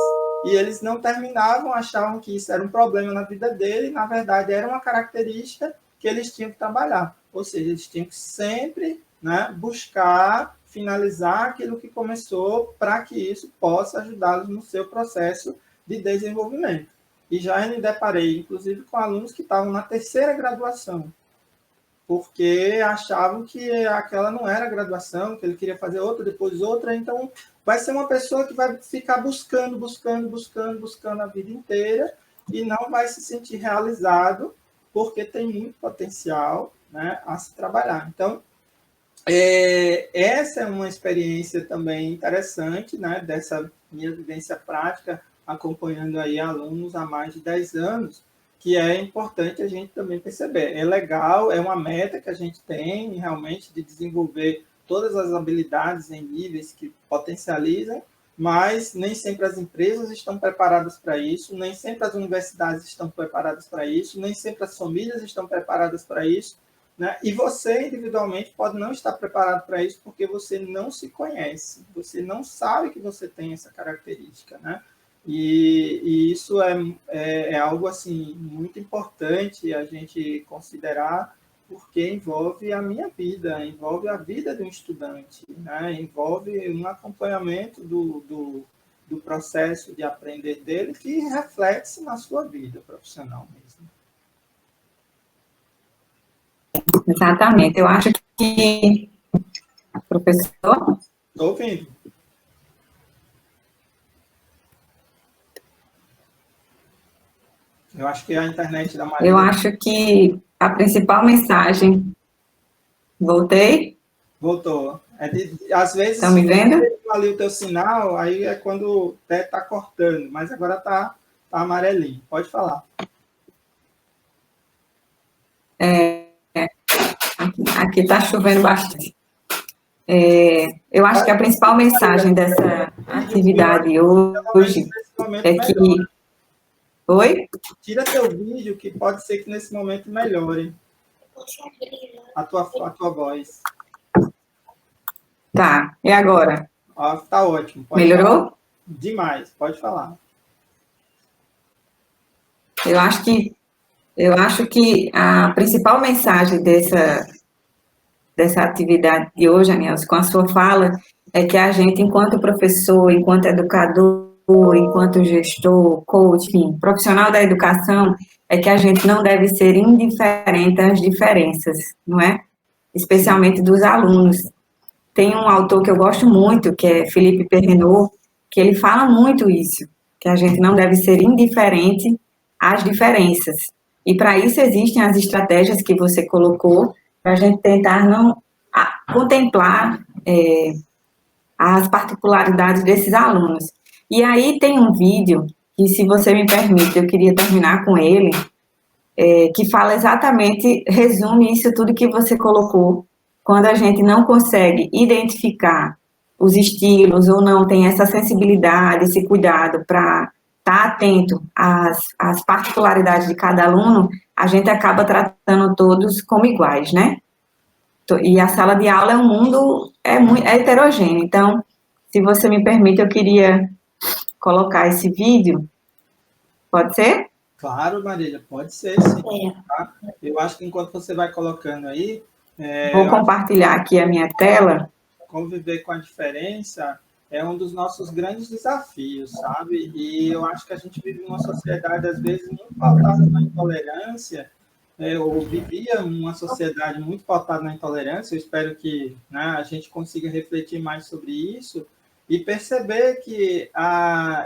E eles não terminavam, achavam que isso era um problema na vida dele, e, na verdade, era uma característica que eles tinham que trabalhar. Ou seja, eles tinham que sempre, né, buscar finalizar aquilo que começou para que isso possa ajudá-los no seu processo de desenvolvimento. E já me deparei, inclusive, com alunos que estavam na 3ª graduação, porque achavam que aquela não era graduação, que ele queria fazer outra, depois outra. Então, vai ser uma pessoa que vai ficar buscando a vida inteira e não vai se sentir realizado, porque tem muito potencial, né, a se trabalhar. Então, essa é uma experiência também interessante, né, dessa minha vivência prática, acompanhando aí alunos há mais de 10 anos, que é importante a gente também perceber. É legal, é uma meta que a gente tem, realmente, de desenvolver todas as habilidades em níveis que potencializam, mas nem sempre as empresas estão preparadas para isso, nem sempre as universidades estão preparadas para isso, nem sempre as famílias estão preparadas para isso, né? E você, individualmente, pode não estar preparado para isso porque você não se conhece, você não sabe que você tem essa característica, né? E isso é algo assim muito importante a gente considerar, porque envolve a minha vida, envolve a vida do estudante, né? Envolve um acompanhamento do processo de aprender dele que reflete na sua vida profissional mesmo. Exatamente. Eu acho que... Professor? Estou ouvindo. Eu acho que a internet da Maria... Eu acho que a principal mensagem... Voltei? Voltou. Às vezes... Estão me vendo? Ali o teu sinal, aí é quando está cortando, mas agora está amarelinho. Pode falar. Aqui está chovendo bastante. Eu acho que a principal mensagem dessa atividade hoje é que... Oi? Tira teu vídeo, que pode ser que nesse momento melhore a tua voz. Tá, e agora? Tá ótimo. Pode melhorou? Falar. Demais, pode falar. Eu acho que a principal mensagem dessa atividade de hoje, Anielson, com a sua fala, é que a gente, enquanto professor, enquanto educador, enquanto gestor, coach, enfim, profissional da educação, é que a gente não deve ser indiferente às diferenças, não é? Especialmente dos alunos. Tem um autor que eu gosto muito, que é Philippe Perrenot, que ele fala muito isso, que a gente não deve ser indiferente às diferenças. E para isso existem as estratégias que você colocou, para a gente tentar não contemplar as particularidades desses alunos. E aí tem um vídeo, que se você me permite, eu queria terminar com ele, que fala exatamente, resume isso tudo que você colocou, quando a gente não consegue identificar os estilos ou não tem essa sensibilidade, esse cuidado para está atento às particularidades de cada aluno, a gente acaba tratando todos como iguais, né? E a sala de aula é um mundo, é heterogêneo. Então, se você me permite, eu queria colocar esse vídeo. Pode ser? Claro, Marília, pode ser, sim. Tá? Eu acho que enquanto você vai colocando aí... Vou compartilhar aqui a minha tela. Conviver com a diferença é um dos nossos grandes desafios, sabe? E eu acho que a gente vive numa sociedade, às vezes, muito pautada na intolerância, ou vivia uma sociedade muito pautada na intolerância. Eu espero que, né, a gente consiga refletir mais sobre isso e perceber que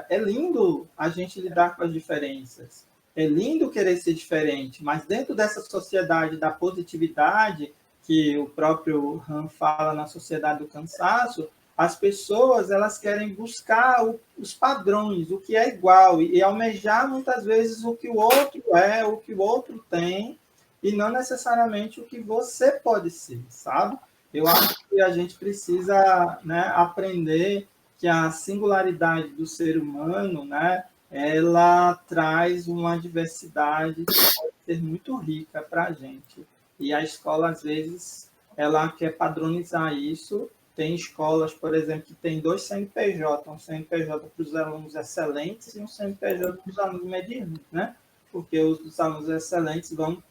é lindo a gente lidar com as diferenças, é lindo querer ser diferente, mas dentro dessa sociedade da positividade, que o próprio Han fala na sociedade do cansaço, as pessoas elas querem buscar os padrões, o que é igual, e almejar muitas vezes o que o outro é, o que o outro tem, e não necessariamente o que você pode ser, sabe? Eu acho que a gente precisa, né, aprender que a singularidade do ser humano, né, ela traz uma diversidade que pode ser muito rica para a gente. E a escola, às vezes, ela quer padronizar isso. Tem escolas, por exemplo, que tem 2 CNPJ, um CNPJ para os alunos excelentes e um CNPJ para os alunos medianos, né? Porque os alunos excelentes vão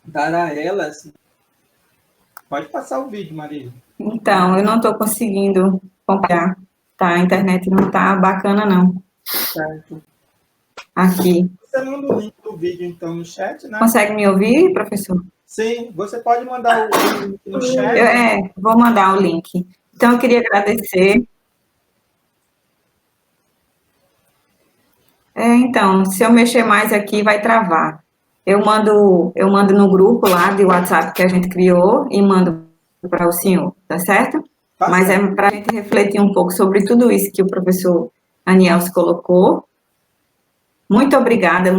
dar a elas... Pode passar o vídeo, Marília. Então, eu não estou conseguindo compartilhar, tá? A internet não está bacana, não. Certo. Aqui. Você manda o link do vídeo, então, no chat, né? Consegue me ouvir, professor? Sim, você pode mandar o link no chat. Vou mandar o link. Então, eu queria agradecer. Então, se eu mexer mais aqui, vai travar. Eu mando no grupo lá de WhatsApp que a gente criou e mando para o senhor, tá certo? Mas é para a gente refletir um pouco sobre tudo isso que o professor Anielso colocou. Muito obrigada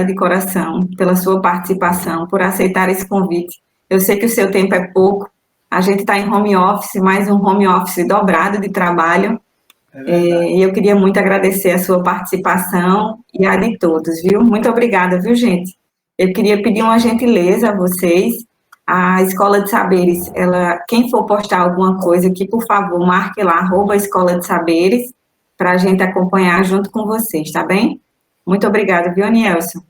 de coração pela sua participação, por aceitar esse convite. Eu sei que o seu tempo é pouco, a gente está em home office, mais um home office dobrado de trabalho, e eu queria muito agradecer a sua participação e a de todos, viu? Muito obrigada, viu, gente? Eu queria pedir uma gentileza a vocês, a Escola de Saberes, quem for postar alguma coisa aqui, por favor, marque lá, @Escola de Saberes, para a gente acompanhar junto com vocês, tá bem? Muito obrigada, viu, Anielson?